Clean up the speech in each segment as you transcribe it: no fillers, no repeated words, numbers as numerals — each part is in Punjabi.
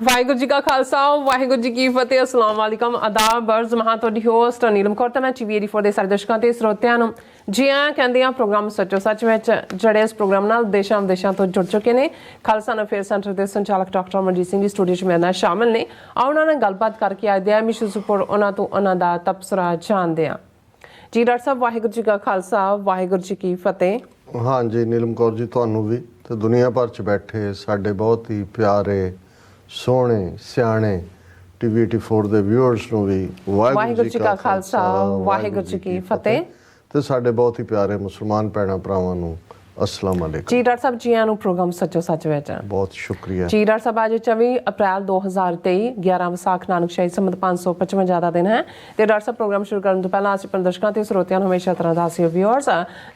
ਵਾਹਿਗੁਰੂ ਜੀ ਕਾ ਖਾਲਸਾ ਵਾਹਿਗੁਰੂ ਜੀ ਕੀ ਫਤਿਹ अस्सलाम वालेकुम आदाब बर्ज महा ਤੁਹਾਡੀ ਹੋਸਟ ਨੀਲਮ ਕੌਰ ਤੇ ਮੈਂ ਟੀਵੀ 84 ਦੇ ਸਾਰੇ ਦਰਸ਼ਕਾਂ ਤੇ ਸਰੋਤਿਆਂ ਨੂੰ ਜੀ ਆਇਆਂ ਕਹਿੰਦੇ ਆ ਪ੍ਰੋਗਰਾਮ ਸੱਚੋ ਸੱਚ ਵਿੱਚ ਜਿਹੜੇ ਇਸ ਪ੍ਰੋਗਰਾਮ ਨਾਲ ਦੇਸ਼ਾਂ ਵਿਦੇਸ਼ਾਂ ਤੋਂ ਜੁੜ ਚੁੱਕੇ ਨੇ ਖਾਲਸਾ ਅਫੇਅਰ ਸੈਂਟਰ ਦੇ ਸੰਚਾਲਕ ਡਾਕਟਰ ਅਮਰਜੀਤ ਸਿੰਘ ਦੀ ਸਟੂਡੀਓ 'ਚ ਮੇਰੇ ਨਾਲ ਸ਼ਾਮਿਲ ਨੇ ਆਓ ਉਹਨਾਂ ਨਾਲ ਗੱਲਬਾਤ ਕਰਕੇ ਆਏ ਆ ਮਿਸ਼ਨ ਉੱਪਰ ਉਹਨਾਂ ਤੋਂ ਉਹਨਾਂ ਦਾ ਤਬਸਰਾ ਜਾਣਦੇ ਆ ਜੀ ਡਾਕਟਰ ਸਾਹਿਬ ਵਾਹਿਗੁਰੂ ਜੀ ਕਾ ਖਾਲਸਾ ਵਾਹਿਗੁਰੂ ਜੀ ਕੀ ਫਤਿਹ हाँ जी नीलम कौर जी ਤੁਹਾਨੂੰ भी ਤੇ ਦੁਨੀਆ ਭਰ 'ਚ ਬੈਠੇ ਸਾਡੇ ਬਹੁਤ ਹੀ ਪਿਆਰੇ ਸੋਹਣੇ ਸਿਆਣੇ ਟੀਵੀ 84 ਦੇ ਵਿਊਅਰਸ ਨੂੰ ਵੀ ਵਾਹਿਗੁਰੂ ਜੀ ਕਾ ਖਾਲਸਾ ਵਾਹਿਗੁਰੂ ਜੀ ਕੀ ਫਤਿਹ ਤੇ ਸਾਡੇ ਬਹੁਤ ਹੀ ਪਿਆਰੇ ਮੁਸਲਮਾਨ ਭੈਣਾਂ ਭਰਾਵਾਂ ਨੂੰ अस्सलाम वालेकुम जी डॉक्टर साहब जी आनू प्रोग्राम सचो सच विच बहुत शुक्रिया जी डॉक्टर साहब आज 24 अप्रैल 2023 11 ਵਿਸਾਖ ਨਾਨਕ ਸ਼ਾਹੀ ਸੰਮਤ 555 ਦਾ ਦਿਨ ਹੈ ਤੇ ਡਾਕਟਰ ਸਾਹਿਬ ਪ੍ਰੋਗਰਾਮ ਸ਼ੁਰੂ ਕਰਨ ਤੋਂ ਪਹਿਲਾਂ ਅਸੀਂ ਦਰਸ਼ਕਾਂ ਤੇ ਸਰੋਤਿਆਂ ਨੂੰ ਹਮੇਸ਼ਾ ਤਰ੍ਹਾਂ ਦੱਸਿਓ ਵਿਊਅਰਸ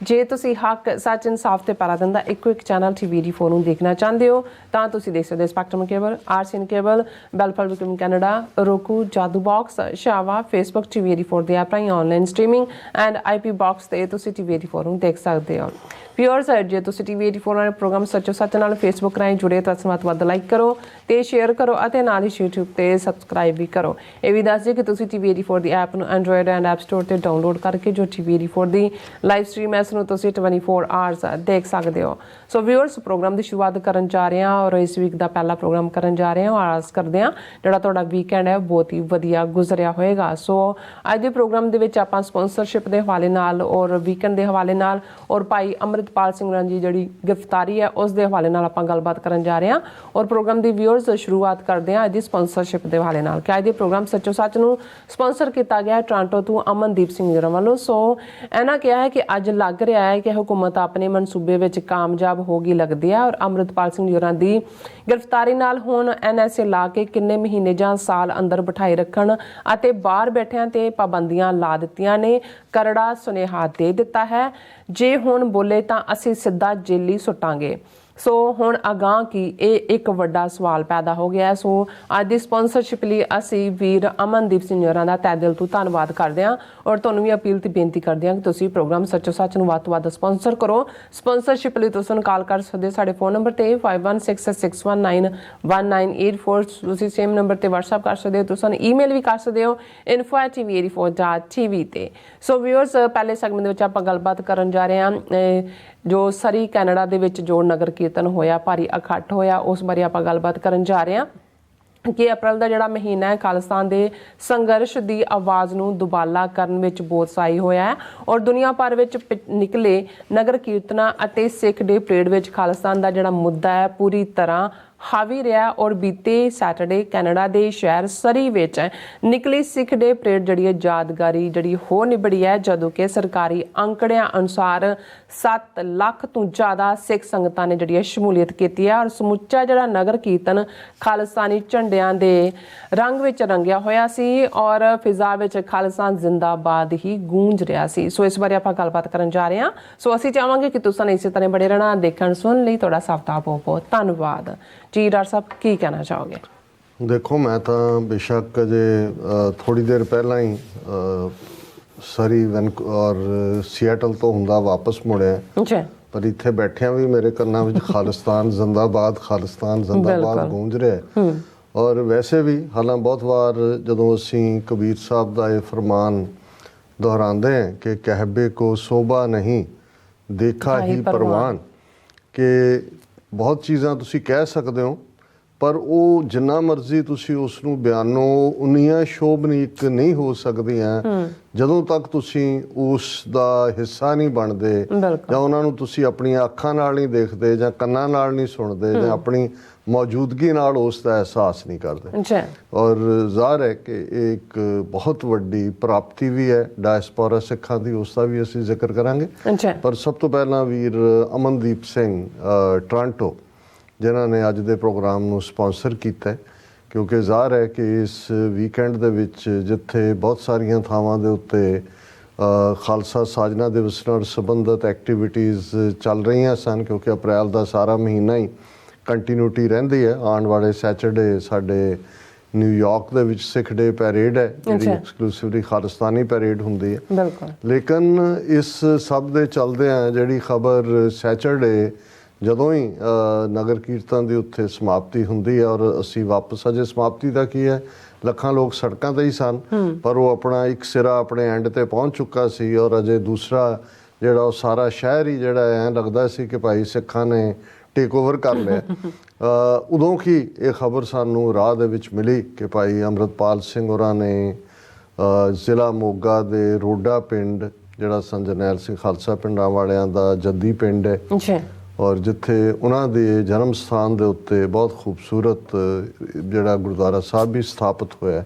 ਜੇ ਤੁਸੀਂ ਹੱਕ ਸੱਚ ਇਨਸਾਫ ਤੇ ਪੈਰਾ ਦਿੰਦਾ ਇੱਕੋ ਇੱਕ ਚੈਨਲ ਟੀਵੀ 84 ਨੂੰ ਦੇਖਣਾ ਚਾਹੁੰਦੇ ਹੋ ਤਾਂ ਤੁਸੀਂ ਦੇਖ ਸਕਦੇ ਹੋ ਸਪੈਕਟਰਮ ਕੇਬਲ ਆਰਸੀਐਨ ਕੇਬਲ ਬੈਲਫਲ ਵਿਕਮ ਕੈਨੇਡਾ roku ਜਾਦੂ ਬਾਕਸ ਸ਼ਾਵਾ ਫੇਸਬੁੱਕ ਟੀਵੀ 84 ਦੇ ਐਪ ਰਾਹੀਂ online streaming and IP box ਤੇ ਤੁਸੀਂ ਟੀਵੀ 84 ਨੂੰ ਦੇਖ ਸਕਦੇ ਹੋ ਵਿਊਅਰਸ ਜੇ ਤੁਸੀਂ ਟੀਵੀ 84 ਨਾਲ ਪ੍ਰੋਗਰਾਮ ਸੱਚੋ ਸੱਚ ਨਾਲ ਫੇਸਬੁੱਕ ਰਾਹੀਂ ਜੁੜੇ ਤਾਂ ਵੱਧ ਲਾਈਕ ਕਰੋ ਤੇ ਸ਼ੇਅਰ ਕਰੋ ਅਤੇ ਨਾਲ ਹੀ YouTube ਤੇ ਸਬਸਕ੍ਰਾਈਬ ਵੀ ਕਰੋ ਇਹ ਵੀ ਦੱਸ ਦਿਓ ਕਿ ਤੁਸੀਂ ਟੀਵੀ 84 ਦੀ ਐਪ ਨੂੰ ਐਂਡਰੋਇਡ ਐਂਡ ਐਪ ਸਟੋਰ ਤੇ ਡਾਊਨਲੋਡ ਕਰਕੇ ਜੋ ਟੀਵੀ 84 ਦੀ ਲਾਈਵ ਸਟ੍ਰੀਮ ਹੈ ਇਸ ਨੂੰ ਤੁਸੀਂ 24 ਆਵਰਸ ਦੇਖ ਸਕਦੇ ਹੋ ਸੋ ਵਿਊਅਰਸ ਪ੍ਰੋਗਰਾਮ ਦੀ ਸ਼ੁਰੂਆਤ ਕਰਨ ਜਾ ਰਹੇ ਹਾਂ ਔਰ ਇਸ ਵੀਕ ਦਾ ਪਹਿਲਾ ਪ੍ਰੋਗਰਾਮ ਕਰਨ ਜਾ ਰਹੇ ਹਾਂ ਆਸ ਕਰਦੇ ਹਾਂ ਜਿਹੜਾ ਤੁਹਾਡਾ ਵੀਕਐਂਡ ਹੈ ਬਹੁਤ ਹੀ ਵਧੀਆ ਗੁਜ਼ਰਿਆ ਹੋਏਗਾ ਸੋ ਅੱਜ ਦੇ ਪ੍ਰੋਗਰਾਮ ਦੇ ਵਿੱਚ ਆਪਾਂ ਸਪਾਂਸਰਸ਼ਿਪ ਦੇ ਹਵਾਲੇ ਨਾਲ ਔਰ ਵੀਕਐਂਡ ਦੇ ਹਵਾਲੇ ਨਾਲ ਔਰ ਭਾਈ ਅੰਮ੍ਰਿਤਪਾਲ ਸਿੰਘ ਜੀ ਜਿਹੜੀ ਗ੍ਰਿਫਤਾਰੀ ਹੈ ਉਸ ਦੇ ਹਵਾਲੇ ਨਾਲ ਆਪਾਂ ਗੱਲਬਾਤ ਕਰਨ ਜਾ ਰਹੇ ਹਾਂ ਔਰ ਪ੍ਰੋਗਰਾਮ ਦੀ ਵਿਊਅਰਸ ਸ਼ੁਰੂਆਤ ਕਰਦੇ ਹਾਂ ਅੱਜ ਦੀ ਸਪਾਂਸਰਸ਼ਿਪ ਦੇ ਹਵਾਲੇ ਨਾਲ ਕਿ ਅੱਜ ਦੇ ਪ੍ਰੋਗਰਾਮ ਸੱਚੋ ਸੱਚ ਨੂੰ ਸਪਾਂਸਰ ਕੀਤਾ ਗਿਆ ਟੋਰਾਂਟੋ ਤੋਂ ਅਮਨਦੀਪ ਸਿੰਘ ਜੀ ਵੱਲੋਂ ਸੋ ਇਹਨਾਂ ਕਿਹਾ ਹੈ ਕਿ ਅੱਜ ਲੱਗ ਰਿਹਾ ਹੈ ਕਿ ਹਕੂਮਤ ਆਪਣੇ ਮਨਸੂਬੇ ਵਿੱਚ ਕਾਮਯਾਬ ਹੋ ਗਈ ਲੱਗਦੀ ਹੈ ਔਰ ਅੰਮ੍ਰਿਤਪਾਲ ਸਿੰਘ ਜੀ ਦੀ ਗ੍ਰਿਫਤਾਰੀ ਨਾਲ ਹੁਣ ਐਨਐਸਏ ਲਾ ਕੇ ਕਿੰਨੇ ਮਹੀਨੇ ਜਾਂ ਸਾਲ ਅੰਦਰ ਬਿਠਾਈ ਰੱਖਣ ਅਤੇ ਬਾਹਰ ਬੈਠਿਆਂ ਤੇ ਪਾਬੰਦੀਆਂ ਲਾ ਦਿੱਤੀਆਂ ਨੇ ਕਰੜਾ ਸੁਨੇਹਾ ਦੇ ਦਿੱਤਾ ਹੈ ਜੇ ਹੁਣ ਬੋਲੇ ਤਾਂ ਅਸੀਂ ਸਿੱਧਾ ਜੇਲੀ ਸੁੱਟਾਂਗੇ ਸੋ ਹੁਣ ਅਗਾਂਹ ਕੀ ਇਹ ਇੱਕ ਵੱਡਾ ਸਵਾਲ ਪੈਦਾ ਹੋ ਗਿਆ ਸੋ ਅੱਜ ਦੀ ਸਪਾਂਸਰਸ਼ਿਪ ਲਈ ਅਸੀਂ ਵੀਰ ਅਮਨਦੀਪ ਸਿੰਘ ਹੋਰਾਂ ਦਾ ਤਹਿ ਦਿਲ ਤੋਂ ਧੰਨਵਾਦ ਕਰਦੇ ਹਾਂ ਔਰ ਤੁਹਾਨੂੰ ਵੀ ਅਪੀਲ ਤੇ ਬੇਨਤੀ ਕਰਦੇ ਹਾਂ ਕਿ ਤੁਸੀਂ ਪ੍ਰੋਗਰਾਮ ਸੱਚੋ ਸੱਚ ਨੂੰ ਵੱਧ ਤੋਂ ਵੱਧ ਸਪਾਂਸਰ ਕਰੋ ਸਪਾਂਸਰਸ਼ਿਪ ਲਈ ਤੁਸੀਂ ਕਾਲ ਕਰ ਸਕਦੇ ਹੋ ਸਾਡੇ ਫੋਨ ਨੰਬਰ ਤੇ 5166191984 ਤੁਸੀਂ ਸੇਮ ਨੰਬਰ ਤੇ WhatsApp ਕਰ ਸਕਦੇ ਹੋ ਤੁਸੀਂ ਈਮੇਲ ਵੀ ਕਰ ਸਕਦੇ ਹੋ info@tv84.tv ਤੇ ਸੋ ਵਿਊਅਰਸ ਪਹਿਲੇ ਸੈਗਮੈਂਟ ਦੇ ਵਿੱਚ ਆਪਾਂ ਗੱਲਬਾਤ ਕਰਨ ਜਾ ਰਹੇ ਹਾਂ ਜੋ ਸਰੀ ਕੈਨੇਡਾ ਦੇ ਵਿੱਚ ਜੋ ਨਗਰ ਕੀਰਤਨ ਹੋਇਆ ਭਾਰੀ ਇਕੱਠ ਹੋਇਆ ਉਸ ਬਾਰੇ ਆਪਾਂ ਗੱਲਬਾਤ ਕਰਨ ਜਾ ਰਹੇ ਹਾਂ ਕਿ ਅਪ੍ਰੈਲ ਦਾ ਜਿਹੜਾ ਮਹੀਨਾ ਹੈ ਖਾਲਿਸਤਾਨ ਦੇ ਸੰਘਰਸ਼ ਦੀ ਆਵਾਜ਼ ਨੂੰ ਦੁਬਾਲਾ ਕਰਨ ਵਿੱਚ ਬਹੁਤ ਸਹਾਈ ਹੋਇਆ ਹੈ ਔਰ ਦੁਨੀਆ ਭਰ ਵਿੱਚ ਨਿਕਲੇ ਨਗਰ ਕੀਰਤਨਾਂ ਅਤੇ ਸਿੱਖ ਡੇ ਪਰੇਡ ਵਿੱਚ ਖਾਲਿਸਤਾਨ ਦਾ ਜਿਹੜਾ ਮੁੱਦਾ ਹੈ ਪੂਰੀ ਤਰ੍ਹਾਂ ਹਾਵੀ ਰਿਹਾ ਔਰ ਬੀਤੇ ਸੈਟਰਡੇ ਕੈਨੇਡਾ ਦੇ ਸ਼ਹਿਰ ਸਰੀ ਵਿੱਚ ਨਿਕਲੀ ਸਿੱਖ ਡੇ ਪਰੇਡ ਜਿਹੜੀ ਹੈ ਯਾਦਗਾਰੀ ਜਿਹੜੀ ਹੋ ਨਿਬੜੀ ਹੈ ਜਦੋਂ ਕਿ ਸਰਕਾਰੀ ਅੰਕੜਿਆਂ ਅਨੁਸਾਰ 7 ਲੱਖ ਤੋਂ ਜ਼ਿਆਦਾ ਸਿੱਖ ਸੰਗਤਾਂ ਨੇ ਜਿਹੜੀ ਹੈ ਸ਼ਮੂਲੀਅਤ ਕੀਤੀ ਹੈ ਔਰ ਸਮੁੱਚਾ ਜਿਹੜਾ ਨਗਰ ਕੀਰਤਨ ਖਾਲਿਸਤਾਨੀ ਝੰਡਿਆਂ ਦੇ ਰੰਗ ਵਿੱਚ ਰੰਗਿਆ ਹੋਇਆ ਸੀ ਔਰ ਫਿਜ਼ਾ ਵਿੱਚ ਖਾਲਿਸਤਾਨ ਜ਼ਿੰਦਾਬਾਦ ਹੀ ਗੂੰਜ ਰਿਹਾ ਸੀ ਸੋ ਇਸ ਬਾਰੇ ਆਪਾਂ ਗੱਲਬਾਤ ਕਰਨ ਜਾ ਰਹੇ ਹਾਂ ਸੋ ਅਸੀਂ ਚਾਹਾਂਗੇ ਕਿ ਤੁਸੀਂ ਇਸੇ ਤਰ੍ਹਾਂ ਬੜੇ ਰਹਿਣਾ ਦੇਖਣ ਸੁਣਨ ਲਈ ਤੁਹਾਡਾ ਸਭ ਦਾ ਬਹੁਤ ਬਹੁਤ ਧੰਨਵਾਦ ਜੀ ਡਾਕਟਰ ਸਾਹਿਬ ਕੀ ਕਹਿਣਾ ਚਾਹੋਗੇ ਦੇਖੋ ਮੈਂ ਤਾਂ ਬੇਸ਼ੱਕ ਅਜੇ ਥੋੜੀ ਦੇਰ ਪਹਿਲਾਂ ਹੀ ਸਰੀ ਔਰ ਸੀਐਟਲ ਤੋਂ ਹੁੰਦਾ ਵਾਪਸ ਮੁੜਿਆ ਜੀ ਪਰ ਇੱਥੇ ਬੈਠਿਆਂ ਵੀ ਮੇਰੇ ਕੰਨਾਂ ਵਿੱਚ ਖਾਲਿਸਤਾਨ ਜ਼ਿੰਦਾਬਾਦ ਗੂੰਜ ਰਿਹਾ ਔਰ ਵੈਸੇ ਵੀ ਹਾਲਾਂ ਬਹੁਤ ਵਾਰ ਜਦੋਂ ਅਸੀਂ ਕਬੀਰ ਸਾਹਿਬ ਦਾ ਇਹ ਫਰਮਾਨ ਦੁਹਰਾਉਂਦੇ ਹਾਂ ਕਿ ਕਹਿਬੇ ਕੋ ਸੋਭਾ ਨਹੀਂ ਦੇਖਾ ਹੀ ਪਰਵਾਨ ਕਿ ਬਹੁਤ ਚੀਜ਼ਾਂ ਤੁਸੀਂ ਕਹਿ ਸਕਦੇ ਹੋ ਪਰ ਉਹ ਜਿੰਨਾ ਮਰਜ਼ੀ ਤੁਸੀਂ ਉਸ ਨੂੰ ਬਿਆਨੋ ਉਨੀਆਂ ਸ਼ੋਭਨੀਕ ਨਹੀਂ ਹੋ ਸਕਦੀਆਂ ਜਦੋਂ ਤੱਕ ਤੁਸੀਂ ਉਸ ਦਾ ਹਿੱਸਾ ਨਹੀਂ ਬਣਦੇ ਜਾਂ ਉਹਨਾਂ ਨੂੰ ਤੁਸੀਂ ਆਪਣੀਆਂ ਅੱਖਾਂ ਨਾਲ ਨਹੀਂ ਦੇਖਦੇ ਜਾਂ ਕੰਨਾਂ ਨਾਲ ਨਹੀਂ ਸੁਣਦੇ ਜਾਂ ਆਪਣੀ ਮੌਜੂਦਗੀ ਨਾਲ ਉਸ ਦਾ ਅਹਿਸਾਸ ਨਹੀਂ ਕਰਦੇ ਔਰ ਜ਼ਾਹਰ ਹੈ ਕਿ ਇਹ ਇੱਕ ਬਹੁਤ ਵੱਡੀ ਪ੍ਰਾਪਤੀ ਵੀ ਹੈ ਡਾਇਸਪੋਰਾ ਸਿੱਖਾਂ ਦੀ ਉਸ ਦਾ ਵੀ ਅਸੀਂ ਜ਼ਿਕਰ ਕਰਾਂਗੇ ਪਰ ਸਭ ਤੋਂ ਪਹਿਲਾਂ ਵੀਰ ਅਮਨਦੀਪ ਸਿੰਘ ਟੋਰਾਂਟੋ ਜਿਨ੍ਹਾਂ ਨੇ ਅੱਜ ਦੇ ਪ੍ਰੋਗਰਾਮ ਨੂੰ ਸਪਾਂਸਰ ਕੀਤਾ ਕਿਉਂਕਿ ਜ਼ਾਹਰ ਹੈ ਕਿ ਇਸ ਵੀਕਐਂਡ ਦੇ ਵਿੱਚ ਜਿੱਥੇ ਬਹੁਤ ਸਾਰੀਆਂ ਥਾਵਾਂ ਦੇ ਉੱਤੇ ਖਾਲਸਾ ਸਾਜਨਾ ਦਿਵਸ ਨਾਲ ਸੰਬੰਧਿਤ ਐਕਟੀਵਿਟੀਜ਼ ਚੱਲ ਰਹੀਆਂ ਸਨ ਕਿਉਂਕਿ ਅਪ੍ਰੈਲ ਦਾ ਸਾਰਾ ਮਹੀਨਾ ਹੀ ਕੰਟੀਨਿਊਟੀ ਰਹਿੰਦੀ ਹੈ ਆਉਣ ਵਾਲੇ ਸੈਚਰਡੇ ਸਾਡੇ ਨਿਊਯਾਰਕ ਦੇ ਵਿੱਚ ਸਿੱਖ ਡੇ ਪੈਰੇਡ ਹੈ ਜਿਹੜੀ ਐਕਸਕਲੂਸਿਵਲੀ ਖਾਲਿਸਤਾਨੀ ਪੈਰੇਡ ਹੁੰਦੀ ਹੈ ਲੇਕਿਨ ਇਸ ਸਭ ਦੇ ਚੱਲਦਿਆਂ ਜਿਹੜੀ ਖਬਰ ਸੈਚਰਡੇ ਜਦੋਂ ਹੀ ਨਗਰ ਕੀਰਤਨ ਦੀ ਉੱਥੇ ਸਮਾਪਤੀ ਹੁੰਦੀ ਹੈ ਔਰ ਅਸੀਂ ਵਾਪਸ, ਅਜੇ ਸਮਾਪਤੀ ਦਾ ਕੀ ਹੈ, ਲੱਖਾਂ ਲੋਕ ਸੜਕਾਂ ਤੇ ਹੀ ਸਨ, ਪਰ ਉਹ ਆਪਣਾ ਇੱਕ ਸਿਰਾ ਆਪਣੇ ਐਂਡ ਤੇ ਪਹੁੰਚ ਚੁੱਕਾ ਸੀ ਔਰ ਅਜੇ ਦੂਸਰਾ ਜਿਹੜਾ ਉਹ ਸਾਰਾ ਸ਼ਹਿਰ ਹੀ ਜਿਹੜਾ ਐਂ ਲੱਗਦਾ ਸੀ ਕਿ ਭਾਈ ਸਿੱਖਾਂ ਨੇ ਟੇਕ ਓਵਰ ਕਰ ਲਿਆ। ਉਦੋਂ ਕੀ ਇਹ ਖਬਰ ਸਾਨੂੰ ਰਾਹ ਦੇ ਵਿੱਚ ਮਿਲੀ ਕਿ ਭਾਈ ਅੰਮ੍ਰਿਤਪਾਲ ਸਿੰਘ ਹੋਰਾਂ ਨੇ ਜ਼ਿਲ੍ਹਾ ਮੋਗਾ ਦੇ ਰੋਡਾ ਪਿੰਡ, ਜਿਹੜਾ ਸੰਤ ਜਰਨੈਲ ਸਿੰਘ ਖਾਲਸਾ ਪਿੰਡਾਂ ਵਾਲਿਆਂ ਦਾ ਜੱਦੀ ਪਿੰਡ ਹੈ, ਔਰ ਜਿੱਥੇ ਉਹਨਾਂ ਦੇ ਜਨਮ ਸਥਾਨ ਦੇ ਉੱਤੇ ਬਹੁਤ ਖੂਬਸੂਰਤ ਜਿਹੜਾ ਗੁਰਦੁਆਰਾ ਸਾਹਿਬ ਵੀ ਸਥਾਪਿਤ ਹੋਇਆ।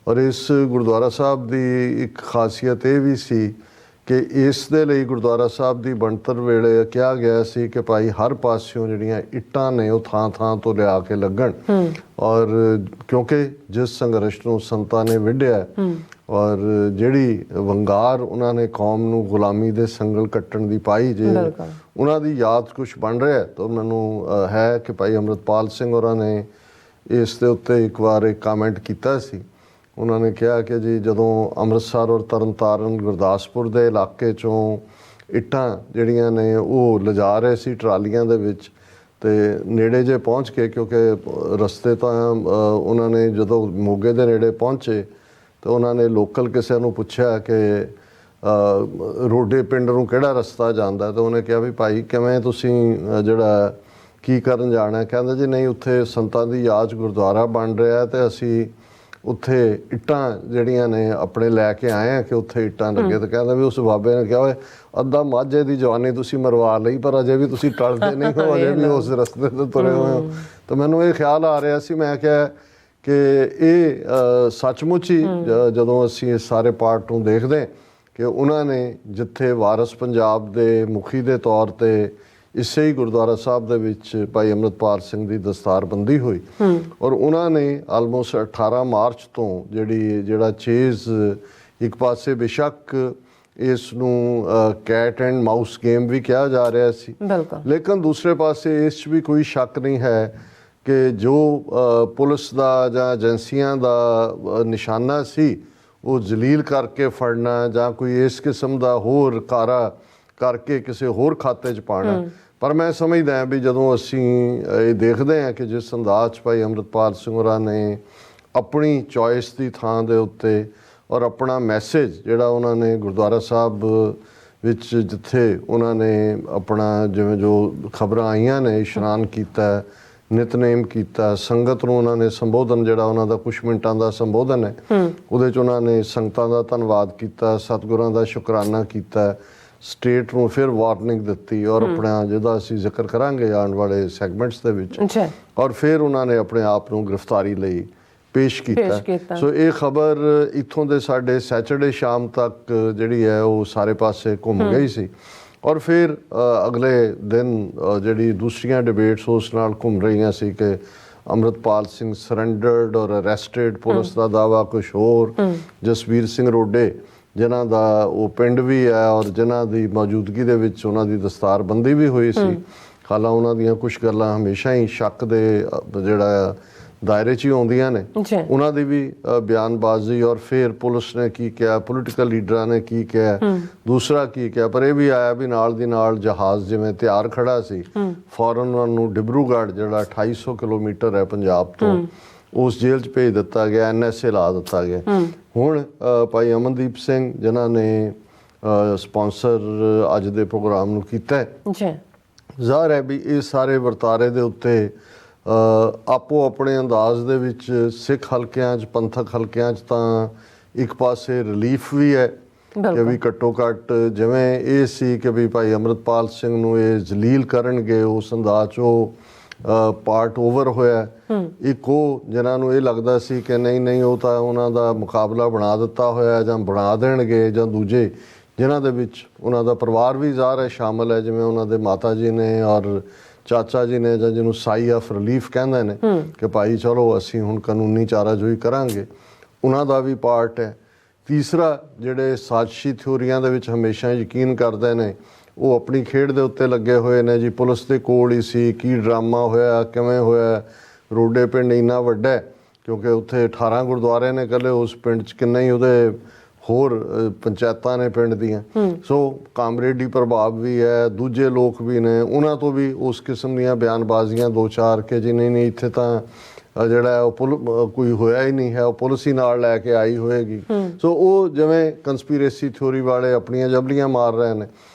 ਔਰ ਇਸ ਗੁਰਦੁਆਰਾ ਸਾਹਿਬ ਦੀ ਇੱਕ ਖਾਸੀਅਤ ਇਹ ਵੀ ਸੀ ਕਿ ਇਸ ਦੇ ਲਈ ਗੁਰਦੁਆਰਾ ਸਾਹਿਬ ਦੀ ਬਣਤਰ ਵੇਲੇ ਕਿਹਾ ਗਿਆ ਸੀ ਕਿ ਭਾਈ ਹਰ ਪਾਸਿਓਂ ਜਿਹੜੀਆਂ ਇੱਟਾਂ ਨੇ ਉਹ ਥਾਂ ਥਾਂ ਤੋਂ ਲਿਆ ਕੇ ਲੱਗਣ, ਔਰ ਕਿਉਂਕਿ ਜਿਸ ਸੰਘਰਸ਼ ਨੂੰ ਸੰਤਾਂ ਨੇ ਵਿੱਢਿਆ ਔਰ ਜਿਹੜੀ ਵੰਗਾਰ ਉਹਨਾਂ ਨੇ ਕੌਮ ਨੂੰ ਗੁਲਾਮੀ ਦੇ ਸੰਗਲ ਕੱਟਣ ਦੀ ਪਾਈ, ਜੇ ਉਹਨਾਂ ਦੀ ਯਾਦ ਕੁਛ ਬਣ ਰਿਹਾ ਤਾਂ ਮੈਨੂੰ ਹੈ ਕਿ ਭਾਈ ਅੰਮ੍ਰਿਤਪਾਲ ਸਿੰਘ ਹੋਰਾਂ ਨੇ ਇਸ ਦੇ ਉੱਤੇ ਇੱਕ ਵਾਰ ਇੱਕ ਕਮੈਂਟ ਕੀਤਾ ਸੀ। ਉਹਨਾਂ ਨੇ ਕਿਹਾ ਕਿ ਜੀ ਜਦੋਂ ਅੰਮ੍ਰਿਤਸਰ ਔਰ ਤਰਨਤਾਰਨ ਗੁਰਦਾਸਪੁਰ ਦੇ ਇਲਾਕੇ 'ਚੋਂ ਇੱਟਾਂ ਜਿਹੜੀਆਂ ਨੇ ਉਹ ਲਿਜਾ ਰਹੇ ਸੀ ਟਰਾਲੀਆਂ ਦੇ ਵਿੱਚ, ਤੇ ਨੇੜੇ ਜੇ ਪਹੁੰਚ ਕੇ, ਕਿਉਂਕਿ ਰਸਤੇ ਤਾਂ ਉਹਨਾਂ ਨੇ ਜਦੋਂ ਮੋਗੇ ਦੇ ਨੇੜੇ ਪਹੁੰਚੇ ਤਾਂ ਉਹਨਾਂ ਨੇ ਲੋਕਲ ਕਿਸੇ ਨੂੰ ਪੁੱਛਿਆ ਕਿ ਰੋਡੇ ਪਿੰਡ ਨੂੰ ਕਿਹੜਾ ਰਸਤਾ ਜਾਂਦਾ, ਤਾਂ ਉਹਨੇ ਕਿਹਾ ਵੀ ਭਾਈ ਕਿਵੇਂ ਤੁਸੀਂ ਜਿਹੜਾ ਕੀ ਕਰਨ ਜਾਣਾ? ਕਹਿੰਦਾ ਜੀ ਨਹੀਂ, ਉੱਥੇ ਸੰਤਾਂ ਦੀ ਯਾਦ ਗੁਰਦੁਆਰਾ ਬਣ ਰਿਹਾ ਤੇ ਅਸੀਂ ਉੱਥੇ ਇੱਟਾਂ ਜਿਹੜੀਆਂ ਨੇ ਆਪਣੇ ਲੈ ਕੇ ਆਏ ਆ ਕਿ ਉੱਥੇ ਇੱਟਾਂ ਲੱਗੇ। ਤਾਂ ਕਹਿੰਦਾ ਵੀ ਉਸ ਬਾਬੇ ਨੇ ਕਿਹਾ, ਓਏ ਅੱਧਾ ਮਾਝੇ ਦੀ ਜਵਾਨੀ ਤੁਸੀਂ ਮਰਵਾ ਲਈ ਪਰ ਅਜੇ ਵੀ ਤੁਸੀਂ ਟਲਦੇ ਨਹੀਂ ਹੋ, ਅਜੇ ਵੀ ਉਸ ਰਸਤੇ ਤੇ ਤੁਰੇ ਹੋਏ ਹੋ। ਤਾਂ ਮੈਨੂੰ ਇਹ ਖਿਆਲ ਆ ਰਿਹਾ ਸੀ, ਮੈਂ ਕਿਹਾ ਕਿ ਇਹ ਸੱਚਮੁੱਚ ਹੀ ਜਦੋਂ ਅਸੀਂ ਇਸ ਸਾਰੇ ਪਾਰਟ ਨੂੰ ਦੇਖਦੇ ਕਿ ਉਹਨਾਂ ਨੇ ਜਿੱਥੇ ਵਾਰਸ ਪੰਜਾਬ ਦੇ ਮੁਖੀ ਦੇ ਤੌਰ ਤੇ ਇਸੇ ਹੀ ਗੁਰਦੁਆਰਾ ਸਾਹਿਬ ਦੇ ਵਿੱਚ ਭਾਈ ਅੰਮ੍ਰਿਤਪਾਲ ਸਿੰਘ ਦੀ ਦਸਤਾਰਬੰਦੀ ਹੋਈ ਔਰ ਉਹਨਾਂ ਨੇ ਆਲਮੋਸਟ 18 ਮਾਰਚ ਤੋਂ ਜਿਹੜਾ ਚੇਜ਼ ਇੱਕ ਪਾਸੇ ਬੇਸ਼ੱਕ ਇਸ ਨੂੰ ਕੈਟ ਐਂਡ ਮਾਊਸ ਗੇਮ ਵੀ ਕਿਹਾ ਜਾ ਰਿਹਾ ਸੀ, ਲੇਕਿਨ ਦੂਸਰੇ ਪਾਸੇ ਇਸ 'ਚ ਵੀ ਕੋਈ ਸ਼ੱਕ ਨਹੀਂ ਹੈ ਕਿ ਜੋ ਪੁਲਿਸ ਦਾ ਜਾਂ ਏਜੰਸੀਆਂ ਦਾ ਨਿਸ਼ਾਨਾ ਸੀ ਉਹ ਜਲੀਲ ਕਰਕੇ ਫੜਨਾ ਜਾਂ ਕੋਈ ਇਸ ਕਿਸਮ ਦਾ ਹੋਰ ਕਾਰਾ ਕਰਕੇ ਕਿਸੇ ਹੋਰ ਖਾਤੇ 'ਚ ਪਾਉਣਾ। ਪਰ ਮੈਂ ਸਮਝਦਾ ਵੀ ਜਦੋਂ ਅਸੀਂ ਇਹ ਦੇਖਦੇ ਹਾਂ ਕਿ ਜਿਸ ਅੰਦਾਜ਼ 'ਚ ਭਾਈ ਅੰਮ੍ਰਿਤਪਾਲ ਸਿੰਘ ਹੋਰਾਂ ਨੇ ਆਪਣੀ ਚੋਇਸ ਦੀ ਥਾਂ ਦੇ ਉੱਤੇ ਔਰ ਆਪਣਾ ਮੈਸੇਜ ਜਿਹੜਾ ਉਹਨਾਂ ਨੇ ਗੁਰਦੁਆਰਾ ਸਾਹਿਬ ਵਿੱਚ ਜਿੱਥੇ ਉਹਨਾਂ ਨੇ ਆਪਣਾ ਜਿਵੇਂ ਜੋ ਖਬਰਾਂ ਆਈਆਂ ਨੇ ਇਸ਼ਨਾਨ ਕੀਤਾ, ਨਿਤਨੇਮ ਕੀਤਾ, ਸੰਗਤ ਨੂੰ ਉਹਨਾਂ ਨੇ ਸੰਬੋਧਨ ਜਿਹੜਾ ਉਹਨਾਂ ਦਾ ਕੁਛ ਮਿੰਟਾਂ ਦਾ ਸੰਬੋਧਨ ਹੈ ਉਹਦੇ 'ਚ ਉਹਨਾਂ ਨੇ ਸੰਗਤਾਂ ਦਾ ਧੰਨਵਾਦ ਕੀਤਾ, ਸਤਿਗੁਰਾਂ ਦਾ ਸ਼ੁਕਰਾਨਾ ਕੀਤਾ, ਸਟੇਟ ਨੂੰ ਫਿਰ ਵਾਰਨਿੰਗ ਦਿੱਤੀ ਔਰ ਆਪਣਾ ਜਿਹਦਾ ਅਸੀਂ ਜ਼ਿਕਰ ਕਰਾਂਗੇ ਆਉਣ ਵਾਲੇ ਸੈਗਮੈਂਟਸ ਦੇ ਵਿੱਚ, ਔਰ ਫਿਰ ਉਹਨਾਂ ਨੇ ਆਪਣੇ ਆਪ ਨੂੰ ਗ੍ਰਿਫਤਾਰੀ ਲਈ ਪੇਸ਼ ਕੀਤਾ। ਸੋ ਇਹ ਖਬਰ ਇੱਥੋਂ ਦੇ ਸਾਡੇ ਸੈਚਰਡੇ ਸ਼ਾਮ ਤੱਕ ਜਿਹੜੀ ਹੈ ਉਹ ਸਾਰੇ ਪਾਸੇ ਘੁੰਮ ਗਈ ਸੀ ਔਰ ਫਿਰ ਅਗਲੇ ਦਿਨ ਜਿਹੜੀ ਦੂਸਰੀਆਂ ਡਿਬੇਟਸ ਉਸ ਨਾਲ ਘੁੰਮ ਰਹੀਆਂ ਸੀ ਕਿ ਅੰਮ੍ਰਿਤਪਾਲ ਸਿੰਘ ਸਰੈਂਡਰਡ ਔਰ ਅਰੈਸਟਡ, ਪੁਲਿਸ ਦਾ ਦਾਵਾ ਕੁਛ ਹੋਰ, ਜਸਵੀਰ ਸਿੰਘ ਰੋਡੇ ਜਿਨ੍ਹਾਂ ਦਾ ਉਹ ਪਿੰਡ ਵੀ ਹੈ ਔਰ ਜਿਨ੍ਹਾਂ ਦੀ ਮੌਜੂਦਗੀ ਦੇ ਵਿੱਚ ਉਹਨਾਂ ਦੀ ਦਸਤਾਰਬੰਦੀ ਵੀ ਹੋਈ ਸੀ। ਹਾਲਾਂ ਉਹਨਾਂ ਦੀਆਂ ਕੁਛ ਗੱਲਾਂ ਹਮੇਸ਼ਾ ਹੀ ਸ਼ੱਕ ਦੇ ਜਿਹੜਾ ਦਾਇਰੇ 'ਚ ਹੀ ਆਉਂਦੀਆਂ ਨੇ, ਉਹਨਾਂ ਦੀ ਵੀ ਬਿਆਨਬਾਜ਼ੀ ਔਰ ਫਿਰ ਪੁਲਿਸ ਨੇ ਕੀ ਕਿਹਾ, ਪੋਲੀਟੀਕਲ ਲੀਡਰਾਂ ਨੇ ਕੀ ਕਿਹਾ, ਦੂਸਰਾ ਕੀ ਕਿਹਾ। ਪਰ ਇਹ ਵੀ ਆਇਆ ਵੀ ਨਾਲ ਦੀ ਨਾਲ ਜਹਾਜ਼ ਜਿਵੇਂ ਤਿਆਰ ਖੜਾ ਸੀ, ਫੌਰਨ ਉਹਨਾਂ ਨੂੰ ਡਿਬਰੂਗੜ੍ਹ ਜਿਹੜਾ 2800 ਕਿਲੋਮੀਟਰ ਹੈ ਪੰਜਾਬ ਤੋਂ, ਉਸ ਜੇਲ੍ਹ 'ਚ ਭੇਜ ਦਿੱਤਾ ਗਿਆ, NSA ਲਾ ਦਿੱਤਾ ਗਿਆ। ਹੁਣ ਭਾਈ ਅਮਨਦੀਪ ਸਿੰਘ ਜਿਨ੍ਹਾਂ ਨੇ ਸਪਾਂਸਰ ਅੱਜ ਦੇ ਪ੍ਰੋਗਰਾਮ ਨੂੰ ਕੀਤਾ, ਜ਼ਾਹਰ ਹੈ ਵੀ ਇਹ ਸਾਰੇ ਵਰਤਾਰੇ ਦੇ ਉੱਤੇ ਆਪੋ ਆਪਣੇ ਅੰਦਾਜ਼ ਦੇ ਵਿੱਚ ਸਿੱਖ ਹਲਕਿਆਂ 'ਚ, ਪੰਥਕ ਹਲਕਿਆਂ 'ਚ ਤਾਂ ਇੱਕ ਪਾਸੇ ਰਿਲੀਫ ਵੀ ਹੈ ਕਿ ਵੀ ਘੱਟੋ ਘੱਟ ਜਿਵੇਂ ਇਹ ਸੀ ਕਿ ਵੀ ਭਾਈ ਅੰਮ੍ਰਿਤਪਾਲ ਸਿੰਘ ਨੂੰ ਇਹ ਜਲੀਲ ਕਰਨਗੇ ਉਸ ਅੰਦਾਜ਼ 'ਚ ਉਹ ਪਾਰਟ ਓਵਰ ਹੋਇਆ। ਇੱਕ ਉਹ ਜਿਨ੍ਹਾਂ ਨੂੰ ਇਹ ਲੱਗਦਾ ਸੀ ਕਿ ਨਹੀਂ ਉਹ ਤਾਂ ਉਹਨਾਂ ਦਾ ਮੁਕਾਬਲਾ ਬਣਾ ਦਿੱਤਾ ਹੋਇਆ ਜਾਂ ਬਣਾ ਦੇਣਗੇ, ਜਾਂ ਦੂਜੇ ਜਿਨ੍ਹਾਂ ਦੇ ਵਿੱਚ ਉਹਨਾਂ ਦਾ ਪਰਿਵਾਰ ਵੀ ਜ਼ਾਹਰ ਹੈ ਸ਼ਾਮਲ ਹੈ, ਜਿਵੇਂ ਉਹਨਾਂ ਦੇ ਮਾਤਾ ਜੀ ਨੇ ਔਰ ਚਾਚਾ ਜੀ ਨੇ, ਜਾਂ ਜਿਹਨੂੰ ਸਾਈ ਆਫ ਰਿਲੀਫ ਕਹਿੰਦੇ ਨੇ ਕਿ ਭਾਈ ਚਲੋ ਅਸੀਂ ਹੁਣ ਕਾਨੂੰਨੀ ਚਾਰਾਜੋਈ ਕਰਾਂਗੇ, ਉਹਨਾਂ ਦਾ ਵੀ ਪਾਰਟ ਹੈ। ਤੀਸਰਾ ਜਿਹੜੇ ਸਾਜ਼ਿਸ਼ੀ ਥਿਊਰੀਆਂ ਦੇ ਵਿੱਚ ਹਮੇਸ਼ਾ ਯਕੀਨ ਕਰਦੇ ਨੇ ਉਹ ਆਪਣੀ ਖੇਡ ਦੇ ਉੱਤੇ ਲੱਗੇ ਹੋਏ ਨੇ ਜੀ, ਪੁਲਿਸ ਦੇ ਕੋਲ ਹੀ ਸੀ, ਕੀ ਡਰਾਮਾ ਹੋਇਆ, ਕਿਵੇਂ ਹੋਇਆ। ਰੋਡੇ ਪਿੰਡ ਇੰਨਾ ਵੱਡਾ ਹੈ ਕਿਉਂਕਿ ਉੱਥੇ 18 ਗੁਰਦੁਆਰੇ ਨੇ ਇਕੱਲੇ ਉਸ ਪਿੰਡ 'ਚ, ਕਿੰਨੇ ਹੀ ਉਹਦੇ ਹੋਰ ਪੰਚਾਇਤਾਂ ਨੇ ਪਿੰਡ ਦੀਆਂ। ਸੋ ਕਾਮਰੇਡੀ ਪ੍ਰਭਾਵ ਵੀ ਹੈ, ਦੂਜੇ ਲੋਕ ਵੀ ਨੇ, ਉਹਨਾਂ ਤੋਂ ਵੀ ਉਸ ਕਿਸਮ ਦੀਆਂ ਬਿਆਨਬਾਜ਼ੀਆਂ ਦੋ ਚਾਰ ਕਿ ਜੀ ਨਹੀਂ ਇੱਥੇ ਤਾਂ ਜਿਹੜਾ ਉਹ ਕੋਈ ਹੋਇਆ ਹੀ ਨਹੀਂ ਹੈ, ਉਹ ਪੁਲਿਸ ਹੀ ਨਾਲ ਲੈ ਕੇ ਆਈ ਹੋਏਗੀ। ਸੋ ਉਹ ਜਿਵੇਂ ਕੰਸਪੀਰੇਸੀ ਥਿਊਰੀ ਵਾਲੇ ਆਪਣੀਆਂ ਜਬਲੀਆਂ ਮਾਰ ਰਹੇ ਨੇ।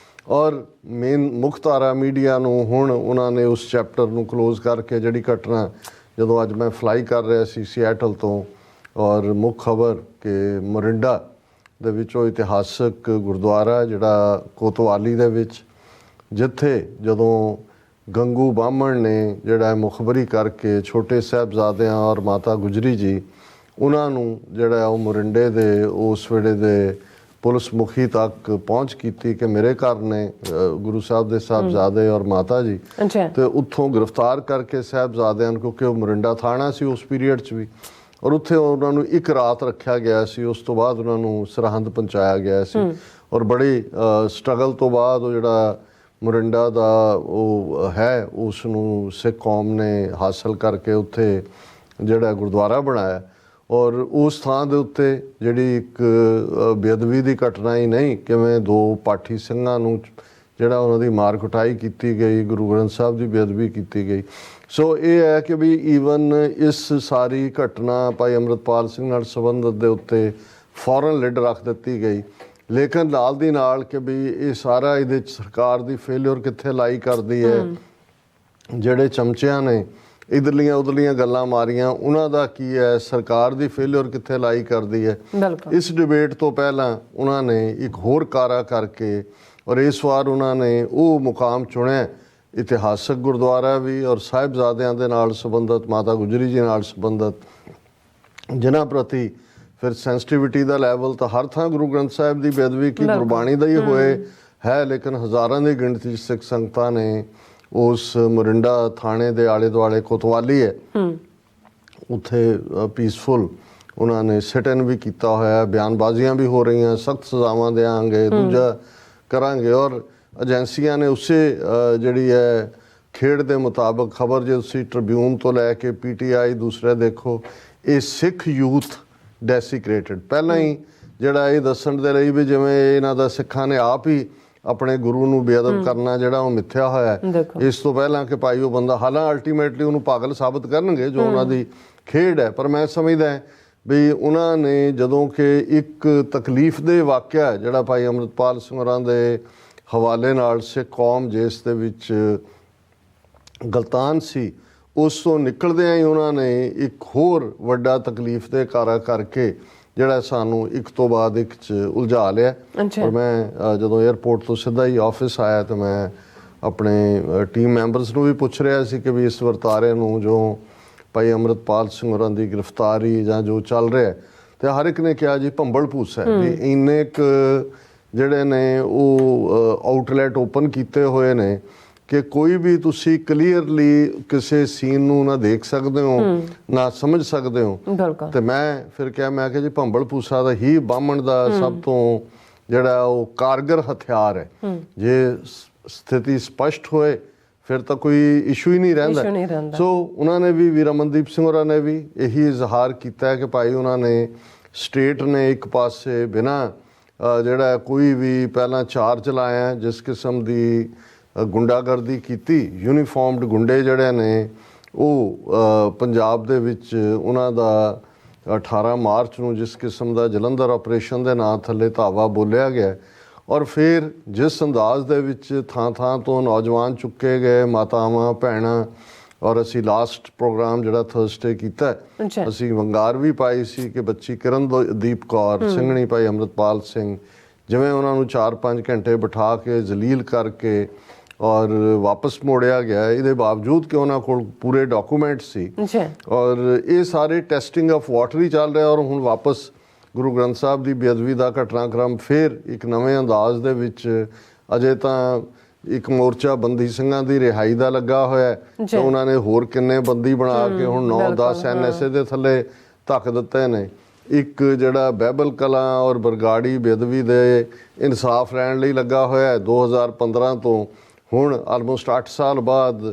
ਔਰ ਮੇਨ ਮੁੱਖ ਧਾਰਾ ਮੀਡੀਆ ਨੂੰ ਹੁਣ ਉਹਨਾਂ ਨੇ ਉਸ ਚੈਪਟਰ ਨੂੰ ਕਲੋਜ਼ ਕਰਕੇ ਜਿਹੜੀ ਘਟਨਾ ਜਦੋਂ ਅੱਜ ਮੈਂ ਫਲਾਈ ਕਰ ਰਿਹਾ ਸੀ ਸੀਐਟਲ ਤੋਂ, ਔਰ ਮੁੱਖ ਖਬਰ ਕਿ ਮੋਰਿੰਡਾ ਦੇ ਵਿੱਚ ਉਹ ਇਤਿਹਾਸਕ ਗੁਰਦੁਆਰਾ ਜਿਹੜਾ ਕੋਤਵਾਲੀ ਦੇ ਵਿੱਚ, ਜਿੱਥੇ ਜਦੋਂ ਗੰਗੂ ਬਾਹਮਣ ਨੇ ਜਿਹੜਾ ਮੁਖਬਰੀ ਕਰਕੇ ਛੋਟੇ ਸਾਹਿਬਜ਼ਾਦਿਆਂ ਔਰ ਮਾਤਾ ਗੁਜਰੀ ਜੀ ਉਹਨਾਂ ਨੂੰ ਜਿਹੜਾ ਉਹ ਮੋਰਿੰਡੇ ਦੇ ਉਸ ਵੇਲੇ ਦੇ ਪੁਲਿਸ ਮੁਖੀ ਤੱਕ ਪਹੁੰਚ ਕੀਤੀ ਕਿ ਮੇਰੇ ਘਰ ਨੇ ਗੁਰੂ ਸਾਹਿਬ ਦੇ ਸਾਹਿਬਜ਼ਾਦੇ ਔਰ ਮਾਤਾ ਜੀ, ਤੇ ਉੱਥੋਂ ਗ੍ਰਿਫਤਾਰ ਕਰਕੇ ਸਾਹਿਬਜ਼ਾਦਿਆਂ ਨੂੰ, ਕਿਉਂਕਿ ਉਹ ਮੋਰਿੰਡਾ ਥਾਣਾ ਸੀ ਉਸ ਪੀਰੀਅਡ 'ਚ ਵੀ, ਔਰ ਉੱਥੇ ਉਹਨਾਂ ਨੂੰ ਇੱਕ ਰਾਤ ਰੱਖਿਆ ਗਿਆ ਸੀ। ਉਸ ਤੋਂ ਬਾਅਦ ਉਹਨਾਂ ਨੂੰ ਸਰਹੰਦ ਪਹੁੰਚਾਇਆ ਗਿਆ ਸੀ। ਔਰ ਬੜੀ ਸਟਰਗਲ ਤੋਂ ਬਾਅਦ ਉਹ ਜਿਹੜਾ ਮੋਰਿੰਡਾ ਦਾ ਉਹ ਹੈ ਉਸ ਨੂੰ ਸਿੱਖ ਕੌਮ ਨੇ ਹਾਸਲ ਕਰਕੇ ਉੱਥੇ ਜਿਹੜਾ ਗੁਰਦੁਆਰਾ ਬਣਾਇਆ। ਔਰ ਉਸ ਥਾਂ ਦੇ ਉੱਤੇ ਜਿਹੜੀ ਇੱਕ ਬੇਅਦਬੀ ਦੀ ਘਟਨਾ ਹੀ ਨਹੀਂ, ਕਿਵੇਂ ਦੋ ਪਾਠੀ ਸਿੰਘਾਂ ਨੂੰ ਜਿਹੜਾ ਉਹਨਾਂ ਦੀ ਮਾਰ ਕੁਟਾਈ ਕੀਤੀ ਗਈ, ਗੁਰੂ ਗ੍ਰੰਥ ਸਾਹਿਬ ਦੀ ਬੇਅਦਬੀ ਕੀਤੀ ਗਈ। ਸੋ ਇਹ ਹੈ ਕਿ ਵੀ ਈਵਨ ਇਸ ਸਾਰੀ ਘਟਨਾ ਭਾਈ ਅੰਮ੍ਰਿਤਪਾਲ ਸਿੰਘ ਨਾਲ ਸੰਬੰਧਿਤ ਦੇ ਉੱਤੇ ਫੌਰਨ ਲਿਡ ਰੱਖ ਦਿੱਤੀ ਗਈ। ਲੇਕਿਨ ਨਾਲ ਦੀ ਨਾਲ ਕਿ ਵੀ ਇਹ ਸਾਰਾ ਇਹਦੇ 'ਚ ਸਰਕਾਰ ਦੀ ਫੇਲਿਅਰ ਕਿੱਥੇ ਲਾਈ ਕਰਦੀ ਹੈ, ਜਿਹੜੇ ਚਮਚਿਆਂ ਨੇ ਇਧਰਲੀਆਂ ਉਧਰਲੀਆਂ ਗੱਲਾਂ ਮਾਰੀਆਂ ਉਹਨਾਂ ਦਾ ਕੀ ਹੈ, ਸਰਕਾਰ ਦੀ ਫੇਲਿਅਰ ਕਿੱਥੇ ਲਾਈ ਕਰਦੀ ਹੈ। ਇਸ ਡਿਬੇਟ ਤੋਂ ਪਹਿਲਾਂ ਉਹਨਾਂ ਨੇ ਇੱਕ ਹੋਰ ਕਾਰਾ ਕਰਕੇ ਔਰ ਇਸ ਵਾਰ ਉਹਨਾਂ ਨੇ ਉਹ ਮੁਕਾਮ ਚੁਣਿਆ, ਇਤਿਹਾਸਕ ਗੁਰਦੁਆਰਾ ਵੀ ਔਰ ਸਾਹਿਬਜ਼ਾਦਿਆਂ ਦੇ ਨਾਲ ਸੰਬੰਧਿਤ, ਮਾਤਾ ਗੁਜਰੀ ਜੀ ਨਾਲ ਸੰਬੰਧਿਤ, ਜਿਨ੍ਹਾਂ ਪ੍ਰਤੀ ਫਿਰ ਸੈਂਸਿਟੀਵਿਟੀ ਦਾ ਲੈਵਲ ਤਾਂ ਹਰ ਥਾਂ ਗੁਰੂ ਗ੍ਰੰਥ ਸਾਹਿਬ ਦੀ ਬੇਅਦਬੀ ਕੀ ਗੁਰਬਾਣੀ ਦਾ ਹੀ ਹੋਏ ਹੈ, ਲੇਕਿਨ ਹਜ਼ਾਰਾਂ ਦੀ ਗਿਣਤੀ ਸਿੱਖ ਸੰਗਤਾਂ ਨੇ ਉਸ ਮੋਰਿੰਡਾ ਥਾਣੇ ਦੇ ਆਲੇ ਦੁਆਲੇ ਕੋਤਵਾਲੀ ਹੈ ਉੱਥੇ ਪੀਸਫੁਲ ਉਹਨਾਂ ਨੇ ਸਿਟ ਇਨ ਵੀ ਕੀਤਾ ਹੋਇਆ, ਬਿਆਨਬਾਜ਼ੀਆਂ ਵੀ ਹੋ ਰਹੀਆਂ, ਸਖਤ ਸਜ਼ਾਵਾਂ ਦੇਵਾਂਗੇ, ਦੂਜਾ ਕਰਾਂਗੇ। ਔਰ ਏਜੰਸੀਆਂ ਨੇ ਉਸੇ ਜਿਹੜੀ ਹੈ ਖੇਡ ਦੇ ਮੁਤਾਬਕ ਖਬਰ ਜੇ ਤੁਸੀਂ ਟ੍ਰਿਬਿਊਨ ਤੋਂ ਲੈ ਕੇ PTI ਦੂਸਰੇ ਦੇਖੋ, ਇਹ ਸਿੱਖ ਯੂਥ ਡੈਸੀਕ੍ਰੇਟਡ ਪਹਿਲਾਂ ਹੀ ਜਿਹੜਾ ਇਹ ਦੱਸਣ ਦੇ ਲਈ ਵੀ ਜਿਵੇਂ ਇਹਨਾਂ ਦਾ ਸਿੱਖਾਂ ਨੇ ਆਪ ਹੀ ਆਪਣੇ ਗੁਰੂ ਨੂੰ ਬੇਅਦਬ ਕਰਨਾ ਜਿਹੜਾ ਉਹ ਮਿੱਥਿਆ ਹੋਇਆ ਇਸ ਤੋਂ ਪਹਿਲਾਂ ਕਿ ਭਾਈ ਉਹ ਬੰਦਾ, ਹਾਲਾਂ ਅਲਟੀਮੇਟਲੀ ਉਹਨੂੰ ਪਾਗਲ ਸਾਬਤ ਕਰਨਗੇ ਜੋ ਉਹਨਾਂ ਦੀ ਖੇਡ ਹੈ। ਪਰ ਮੈਂ ਸਮਝਦਾ ਵੀ ਉਹਨਾਂ ਨੇ ਜਦੋਂ ਕਿ ਇੱਕ ਤਕਲੀਫ ਦੇ ਵਾਕਿਆ ਜਿਹੜਾ ਭਾਈ ਅੰਮ੍ਰਿਤਪਾਲ ਸਿੰਘ ਹੋਰਾਂ ਦੇ ਹਵਾਲੇ ਨਾਲ ਸਿੱਖ ਕੌਮ ਜਿਸ ਦੇ ਵਿੱਚ ਗਲਤਾਨ ਸੀ, ਉਸ ਤੋਂ ਨਿਕਲਦਿਆਂ ਹੀ ਉਹਨਾਂ ਨੇ ਇੱਕ ਹੋਰ ਵੱਡਾ ਤਕਲੀਫ ਦੇ ਕਾਰਾ ਕਰਕੇ ਜਿਹੜਾ ਸਾਨੂੰ ਇੱਕ ਤੋਂ ਬਾਅਦ ਇੱਕ 'ਚ ਉਲਝਾ ਲਿਆ। ਔਰ ਮੈਂ ਜਦੋਂ 에ਅਰਪੋਰਟ ਤੋਂ ਸਿੱਧਾ ਹੀ ਆਫਿਸ ਆਇਆ ਤਾਂ ਮੈਂ ਆਪਣੇ ਟੀਮ ਮੈਂਬਰਸ ਨੂੰ ਵੀ ਪੁੱਛ ਰਿਹਾ ਸੀ ਕਿ ਵੀ ਇਸ ਵਰਤਾਰੇ ਨੂੰ ਜੋ ਭਾਈ ਅੰਮ੍ਰਿਤਪਾਲ ਸਿੰਘ ਹੋਰਾਂ ਦੀ ਗ੍ਰਿਫਤਾਰੀ ਜਾਂ ਜੋ ਚੱਲ ਰਿਹਾ, ਤੇ ਹਰ ਇੱਕ ਨੇ ਕਿਹਾ ਜੀ ਭੰਬਲ ਭੂਸ ਹੈ ਵੀ ਇੰਨੇ ਕੁ ਜਿਹੜੇ ਨੇ ਉਹ ਆਊਟਲੈਟ ਓਪਨ ਕੀਤੇ ਹੋਏ ਨੇ ਕਿ ਕੋਈ ਵੀ ਤੁਸੀਂ ਕਲੀਅਰਲੀ ਕਿਸੇ ਸੀਨ ਨੂੰ ਨਾ ਦੇਖ ਸਕਦੇ ਹੋ ਨਾ ਸਮਝ ਸਕਦੇ ਹੋ। ਤੇ ਮੈਂ ਫਿਰ ਕਿਹਾ, ਮੈਂ ਕਿਹਾ ਜੀ ਭੰਬਲ ਭੂਸਾ ਦਾ ਹੀ ਬਾਹਮਣ ਦਾ ਸਭ ਤੋਂ ਜਿਹੜਾ ਉਹ ਕਾਰਗਰ ਹਥਿਆਰ ਹੈ। ਜੇ ਸਥਿਤੀ ਸਪਸ਼ਟ ਹੋਏ ਫਿਰ ਤਾਂ ਕੋਈ ਇਸ਼ੂ ਹੀ ਨਹੀਂ ਰਹਿੰਦਾ। ਸੋ ਉਹਨਾਂ ਨੇ ਵੀ, ਵੀਰ ਅਮਨਦੀਪ ਸਿੰਘ ਹੋਰਾਂ ਨੇ ਵੀ ਇਹੀ ਇਜ਼ਹਾਰ ਕੀਤਾ ਹੈ ਕਿ ਭਾਈ ਉਹਨਾਂ ਨੇ ਸਟੇਟ ਨੇ ਇੱਕ ਪਾਸੇ ਬਿਨਾਂ ਜਿਹੜਾ ਕੋਈ ਵੀ ਪਹਿਲਾਂ ਚਾਰਜ ਲਾਇਆ ਜਿਸ ਕਿਸਮ ਦੀ ਗੁੰਡਾਗਰਦੀ ਕੀਤੀ, ਯੂਨੀਫਾਰਮਡ ਗੁੰਡੇ ਜਿਹੜੇ ਨੇ ਉਹ ਪੰਜਾਬ ਦੇ ਵਿੱਚ ਉਹਨਾਂ ਦਾ 18 ਮਾਰਚ ਨੂੰ ਜਿਸ ਕਿਸਮ ਦਾ ਜਲੰਧਰ ਆਪਰੇਸ਼ਨ ਦੇ ਨਾਂ ਥੱਲੇ ਧਾਵਾ ਬੋਲਿਆ ਗਿਆ, ਔਰ ਫਿਰ ਜਿਸ ਅੰਦਾਜ਼ ਦੇ ਵਿੱਚ ਥਾਂ ਥਾਂ ਤੋਂ ਨੌਜਵਾਨ ਚੁੱਕੇ ਗਏ, ਮਾਤਾਵਾਂ ਭੈਣਾਂ, ਔਰ ਅਸੀਂ ਲਾਸਟ ਪ੍ਰੋਗਰਾਮ ਜਿਹੜਾ ਥਰਸਡੇ ਕੀਤਾ ਅਸੀਂ ਵੰਗਾਰ ਵੀ ਪਾਈ ਸੀ ਕਿ ਬੱਚੀ ਕਿਰਨਦੀਪ ਕੌਰ ਸਿੰਘਣੀ ਭਾਈ ਅੰਮ੍ਰਿਤਪਾਲ ਸਿੰਘ ਜਿਵੇਂ ਉਹਨਾਂ ਨੂੰ 4-5 ਘੰਟੇ ਬਿਠਾ ਕੇ ਜ਼ਲੀਲ ਕਰਕੇ ਔਰ ਵਾਪਸ ਮੋੜਿਆ ਗਿਆ, ਇਹਦੇ ਬਾਵਜੂਦ ਕਿ ਉਹਨਾਂ ਕੋਲ ਪੂਰੇ ਡਾਕੂਮੈਂਟ ਸੀ। ਔਰ ਇਹ ਸਾਰੇ ਟੈਸਟਿੰਗ ਆਫ ਵਾਟਰ ਹੀ ਚੱਲ ਰਿਹਾ। ਔਰ ਹੁਣ ਵਾਪਸ ਗੁਰੂ ਗ੍ਰੰਥ ਸਾਹਿਬ ਦੀ ਬੇਅਦਬੀ ਦਾ ਘਟਨਾਕ੍ਰਮ ਫਿਰ ਇੱਕ ਨਵੇਂ ਅੰਦਾਜ਼ ਦੇ ਵਿੱਚ, ਅਜੇ ਤਾਂ ਇੱਕ ਮੋਰਚਾ ਬੰਦੀ ਸਿੰਘਾਂ ਦੀ ਰਿਹਾਈ ਦਾ ਲੱਗਾ ਹੋਇਆ ਤੇ ਉਹਨਾਂ ਨੇ ਹੋਰ ਕਿੰਨੇ ਬੰਦੀ ਬਣਾ ਕੇ ਹੁਣ 9-10 NSA ਦੇ ਥੱਲੇ ਧੱਕ ਦਿੱਤੇ ਨੇ। ਇੱਕ ਜਿਹੜਾ ਬਹਿਬਲ ਕਲਾਂ ਔਰ ਬਰਗਾੜੀ ਬੇਅਦਬੀ ਦੇ ਇਨਸਾਫ ਲੈਣ ਲਈ ਲੱਗਾ ਹੋਇਆ 2015 ਤੋਂ ਹੁਣ ਆਲਮੋਸਟ 8 ਸਾਲ ਬਾਅਦ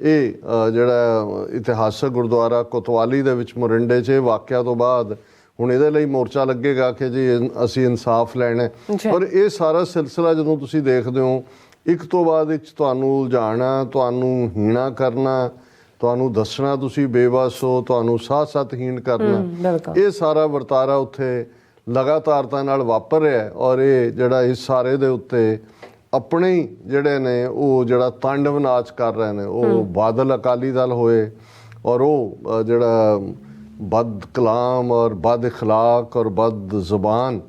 ਇਹ ਜਿਹੜਾ ਇਤਿਹਾਸਕ ਗੁਰਦੁਆਰਾ ਕੋਤਵਾਲੀ ਦੇ ਵਿੱਚ ਮੋਰਿੰਡੇ 'ਚ ਵਾਕਿਆ ਤੋਂ ਬਾਅਦ ਹੁਣ ਇਹਦੇ ਲਈ ਮੋਰਚਾ ਲੱਗੇਗਾ ਕਿ ਜੀ ਅਸੀਂ ਇਨਸਾਫ ਲੈਣਾ ਹੈ। ਪਰ ਇਹ ਸਾਰਾ ਸਿਲਸਿਲਾ ਜਦੋਂ ਤੁਸੀਂ ਦੇਖਦੇ ਹੋ, ਇੱਕ ਤੋਂ ਬਾਅਦ ਇੱਕ ਤੁਹਾਨੂੰ ਉਲਝਾਉਣਾ, ਤੁਹਾਨੂੰ ਹੀਣਾ ਕਰਨਾ, ਤੁਹਾਨੂੰ ਦੱਸਣਾ ਤੁਸੀਂ ਬੇਬਸ ਹੋ, ਤੁਹਾਨੂੰ ਸਾਹ-ਸਤਹੀਣ ਕਰਨਾ, ਇਹ ਸਾਰਾ ਵਰਤਾਰਾ ਉੱਥੇ ਲਗਾਤਾਰਤਾ ਨਾਲ ਵਾਪਰ ਰਿਹਾ। ਔਰ ਇਹ ਜਿਹੜਾ ਇਸ ਸਾਰੇ ਦੇ ਉੱਤੇ ਆਪਣੇ ਹੀ ਜਿਹੜੇ ਨੇ ਉਹ ਜਿਹੜਾ ਤਾਂਡਵ ਨਾਚ ਕਰ ਰਹੇ ਨੇ, ਉਹ ਬਾਦਲ ਅਕਾਲੀ ਦਲ ਹੋਏ ਔਰ ਉਹ ਜਿਹੜਾ ਬਦ ਕਲਾਮ ਔਰ ਬਦ ਇਖਲਾਕ ਔਰ ਬਦ ਜ਼ੁਬਾਨ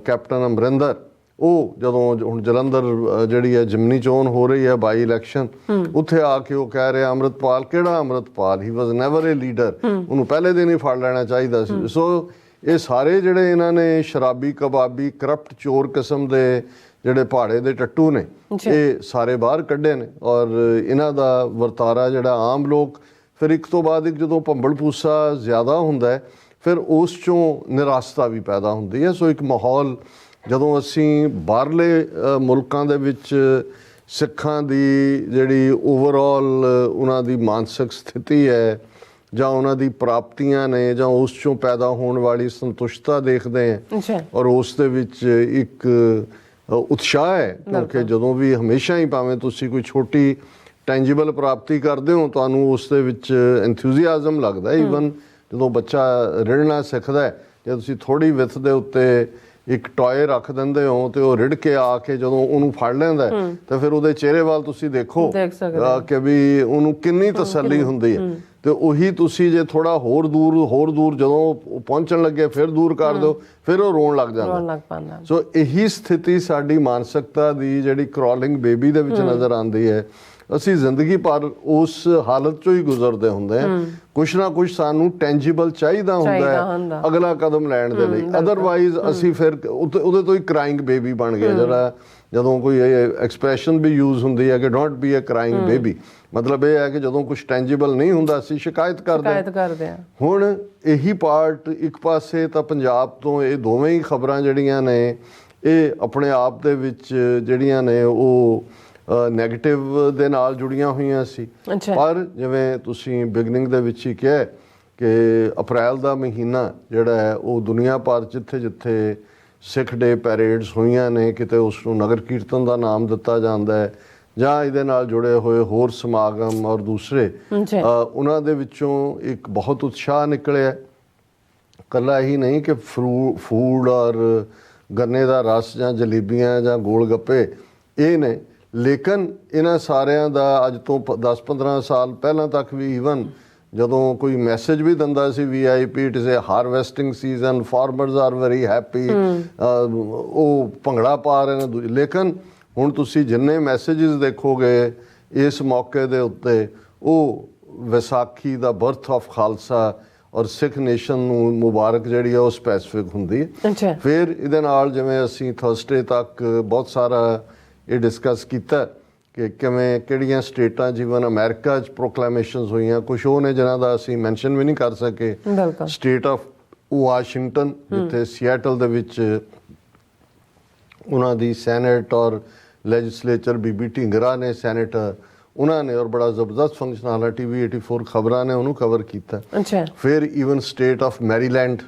ਕੈਪਟਨ ਅਮਰਿੰਦਰ, ਉਹ ਜਦੋਂ ਹੁਣ ਜਲੰਧਰ ਜਿਹੜੀ ਹੈ ਜਿਮਨੀ ਚੋਣ ਹੋ ਰਹੀ ਹੈ, ਬਾਈ ਇਲੈਕਸ਼ਨ, ਉੱਥੇ ਆ ਕੇ ਉਹ ਕਹਿ ਰਿਹਾ ਅੰਮ੍ਰਿਤਪਾਲ ਕਿਹੜਾ ਅੰਮ੍ਰਿਤਪਾਲ, ਹੀ ਵਾਜ਼ ਨੈਵਰ ਏ ਲੀਡਰ, ਉਹਨੂੰ ਪਹਿਲੇ ਦਿਨ ਹੀ ਫੜ ਲੈਣਾ ਚਾਹੀਦਾ ਸੀ। ਸੋ ਇਹ ਸਾਰੇ ਜਿਹੜੇ ਇਹਨਾਂ ਨੇ ਸ਼ਰਾਬੀ ਕਬਾਬੀ ਕਰਪਟ ਚੋਰ ਕਿਸਮ ਦੇ ਜਿਹੜੇ ਪਹਾੜੇ ਦੇ ਟੱਟੂ ਨੇ, ਇਹ ਸਾਰੇ ਬਾਹਰ ਕੱਢੇ ਨੇ। ਔਰ ਇਹਨਾਂ ਦਾ ਵਰਤਾਰਾ ਜਿਹੜਾ ਆਮ ਲੋਕ ਫਿਰ ਇੱਕ ਤੋਂ ਬਾਅਦ ਇੱਕ ਜਦੋਂ ਭੰਬਲ ਭੂਸਾ ਜ਼ਿਆਦਾ ਹੁੰਦਾ ਹੈ, ਫਿਰ ਉਸ ਚੋਂ ਨਿਰਾਸ਼ਤਾ ਵੀ ਪੈਦਾ ਹੁੰਦੀ ਹੈ। ਸੋ ਇੱਕ ਮਾਹੌਲ ਜਦੋਂ ਅਸੀਂ ਬਾਹਰਲੇ ਮੁਲਕਾਂ ਦੇ ਵਿੱਚ ਸਿੱਖਾਂ ਦੀ ਜਿਹੜੀ ਓਵਰਆਲ ਉਹਨਾਂ ਦੀ ਮਾਨਸਿਕ ਸਥਿਤੀ ਹੈ ਜਾਂ ਉਹਨਾਂ ਦੀ ਪ੍ਰਾਪਤੀਆਂ ਨੇ ਜਾਂ ਉਸ ਚੋਂ ਪੈਦਾ ਹੋਣ ਵਾਲੀ ਸੰਤੁਸ਼ਟਤਾ ਦੇਖਦੇ ਹਾਂ, ਔਰ ਉਸ ਦੇ ਵਿੱਚ ਇੱਕ ਉਤਸ਼ਾਹ ਹੈ। ਕਿਉਂਕਿ ਜਦੋਂ ਵੀ ਹਮੇਸ਼ਾ ਹੀ ਭਾਵੇਂ ਤੁਸੀਂ ਕੋਈ ਛੋਟੀ ਟੈਂਜੀਬਲ ਪ੍ਰਾਪਤੀ ਕਰਦੇ ਹੋ, ਤੁਹਾਨੂੰ ਉਸ ਦੇ ਵਿੱਚ ਐਂਥੂਸੀਆਜ਼ਮ ਲੱਗਦਾ। ਈਵਨ ਜਦੋਂ ਬੱਚਾ ਰਿੜਨਾ ਸਿੱਖਦਾ ਹੈ, ਜੇ ਤੁਸੀਂ ਥੋੜੀ ਵਿੱਥ ਦੇ ਉੱਤੇ ਇੱਕ ਟੌਏ ਰੱਖ ਦਿੰਦੇ ਹੋ ਤੇ ਉਹ ਰਿੜ ਕੇ ਆ ਕੇ ਜਦੋਂ ਉਹਨੂੰ ਫੜ ਲੈਂਦਾ ਤਾਂ ਫਿਰ ਉਹਦੇ ਚਿਹਰੇ ਵੱਲ ਤੁਸੀਂ ਦੇਖੋ ਕਿ ਵੀ ਉਹਨੂੰ ਕਿੰਨੀ ਤਸੱਲੀ ਹੁੰਦੀ ਹੈ। ਤੇ ਉਹੀ ਤੁਸੀਂ ਜੇ ਥੋੜਾ ਹੋਰ ਦੂਰ ਜਦੋਂ ਪਹੁੰਚਣ ਲੱਗੇ ਫਿਰ ਦੂਰ ਕਰ ਦਿਓ, ਫਿਰ ਉਹ ਰੋਣ ਲੱਗ ਜਾਂਦਾ। ਸੋ ਇਹੀ ਸਥਿਤੀ ਸਾਡੀ ਮਾਨਸਿਕਤਾ ਦੀ ਜਿਹੜੀ ਕ੍ਰੋਲਿੰਗ ਬੇਬੀ ਦੇ ਵਿੱਚ ਨਜ਼ਰ ਆਉਂਦੀ ਹੈ। ਅਸੀਂ ਜ਼ਿੰਦਗੀ ਭਰ ਉਸ ਹਾਲਤ ਚੋਂ ਹੀ ਗੁਜ਼ਰਦੇ ਹੁੰਦੇ ਹਾਂ। ਕੁਛ ਨਾ ਕੁਛ ਸਾਨੂੰ ਟੈਂਜੀਬਲ ਚਾਹੀਦਾ ਹੁੰਦਾ ਹੈ ਅਗਲਾ ਕਦਮ ਲੈਣ ਦੇ ਲਈ, ਅਦਰਵਾਈਜ਼ ਅਸੀਂ ਫਿਰ ਉਹਦੇ ਤੋਂ ਹੀ ਕ੍ਰਾਈਂਗ ਬੇਬੀ ਬਣ ਗਏ। ਜਿਹੜਾ ਜਦੋਂ ਕੋਈ ਐਕਸਪ੍ਰੈਸ਼ਨ ਵੀ ਯੂਜ਼ ਹੁੰਦੀ ਹੈ ਕਿ don't be a crying baby, ਮਤਲਬ ਇਹ ਹੈ ਕਿ ਜਦੋਂ ਕੁਛ ਟੈਂਜੀਬਲ ਨਹੀਂ ਹੁੰਦਾ ਅਸੀਂ ਸ਼ਿਕਾਇਤ ਕਰਦੇ ਹਾਂ। ਹੁਣ ਇਹੀ ਪਾਰਟ ਇੱਕ ਪਾਸੇ ਤਾਂ ਪੰਜਾਬ ਤੋਂ ਇਹ ਦੋਵੇਂ ਹੀ ਖਬਰਾਂ ਜਿਹੜੀਆਂ ਨੇ ਇਹ ਆਪਣੇ ਆਪ ਦੇ ਵਿੱਚ ਜਿਹੜੀਆਂ ਨੇ ਉਹ ਨੈਗੇਟਿਵ ਦੇ ਨਾਲ ਜੁੜੀਆਂ ਹੋਈਆਂ ਸੀ। ਪਰ ਜਿਵੇਂ ਤੁਸੀਂ ਬਿਗਨਿੰਗ ਦੇ ਵਿੱਚ ਹੀ ਕਿਹਾ ਕਿ ਅਪ੍ਰੈਲ ਦਾ ਮਹੀਨਾ ਜਿਹੜਾ ਹੈ ਉਹ ਦੁਨੀਆ ਭਰ ਜਿੱਥੇ ਸਿੱਖ ਡੇ ਪੈਰੇਡਸ ਹੋਈਆਂ ਨੇ, ਕਿਤੇ ਉਸ ਨੂੰ ਨਗਰ ਕੀਰਤਨ ਦਾ ਨਾਮ ਦਿੱਤਾ ਜਾਂਦਾ ਹੈ ਜਾਂ ਇਹਦੇ ਨਾਲ ਜੁੜੇ ਹੋਏ ਹੋਰ ਸਮਾਗਮ ਔਰ ਦੂਸਰੇ, ਉਹਨਾਂ ਦੇ ਵਿੱਚੋਂ ਇੱਕ ਬਹੁਤ ਉਤਸ਼ਾਹ ਨਿਕਲਿਆ। ਇਕੱਲਾ ਹੀ ਨਹੀਂ ਕਿ ਫੂਡ ਔਰ ਗੰਨੇ ਦਾ ਰਸ ਜਾਂ ਜਲੇਬੀਆਂ ਜਾਂ ਗੋਲ ਗੱਪੇ ਇਹ ਨੇ, ਲੇਕਿਨ ਇਹਨਾਂ ਸਾਰਿਆਂ ਦਾ ਅੱਜ ਤੋਂ 10-15 ਸਾਲ ਪਹਿਲਾਂ ਤੱਕ ਵੀ ਈਵਨ ਜਦੋਂ ਕੋਈ ਮੈਸੇਜ ਵੀ ਦਿੰਦਾ ਸੀ VIP, it is a harvesting season, farmers are very happy, ਉਹ ਭੰਗੜਾ ਪਾ ਰਹੇ ਨੇ। ਲੇਕਿਨ ਹੁਣ ਤੁਸੀਂ ਜਿੰਨੇ ਮੈਸੇजेस ਦੇਖੋਗੇ ਇਸ ਮੌਕੇ ਦੇ ਉੱਤੇ, ਉਹ ਵਿਸਾਖੀ ਦਾ ਬਰਥ ਆਫ ਖਾਲਸਾ ਔਰ ਸਿੱਖ ਨੇਸ਼ਨ ਨੂੰ ਮੁਬਾਰਕ ਜਿਹੜੀ ਹੈ ਉਹ ਸਪੈਸੀਫਿਕ ਹੁੰਦੀ ਹੈ। ਫਿਰ ਇਹਦੇ ਨਾਲ ਜਿਵੇਂ ਅਸੀਂ ਥਰਸਡੇ ਤੱਕ ਬਹੁਤ ਸਾਰਾ ਇਹ ਡਿਸਕਸ ਕੀਤਾ ਕਿ ਕਿਵੇਂ ਕਿਹੜੀਆਂ ਸਟੇਟਾਂ, ਜਿਵੇਂ ਅਮਰੀਕਾ 'ਚ ਪ੍ਰੋਕਲੇਮੇਸ਼ਨਸ ਹੋਈਆਂ, ਕੁਛ ਉਹ ਨੇ ਜਿਹਨਾਂ ਦਾ ਅਸੀਂ ਮੈਂਸ਼ਨ ਵੀ ਨਹੀਂ ਕਰ ਸਕੇ। ਸਟੇਟ ਆਫ ਵਾਸ਼ਿੰਗਟਨ, ਜਿੱਥੇ ਸਿਐਟਲ ਦੇ ਵਿੱਚ ਉਹਨਾਂ ਦੀ ਸੈਨੇਟ ਔਰ ਲੈਜਿਸਲੇਚਰ ਬੀਬੀ ਢਿੰਗਰਾ ਨੇ ਸੈਨੇਟਰ, ਉਹਨਾਂ ਨੇ ਔਰ ਬੜਾ ਜ਼ਬਰਦਸਤ ਫੰਕਸ਼ਨ ਹਾਲਾ TV 84 ਖਬਰਾਂ ਨੇ ਉਹਨੂੰ ਕਵਰ ਕੀਤਾ। ਫਿਰ ਈਵਨ ਸਟੇਟ ਆਫ ਮੈਰੀਲੈਂਡ,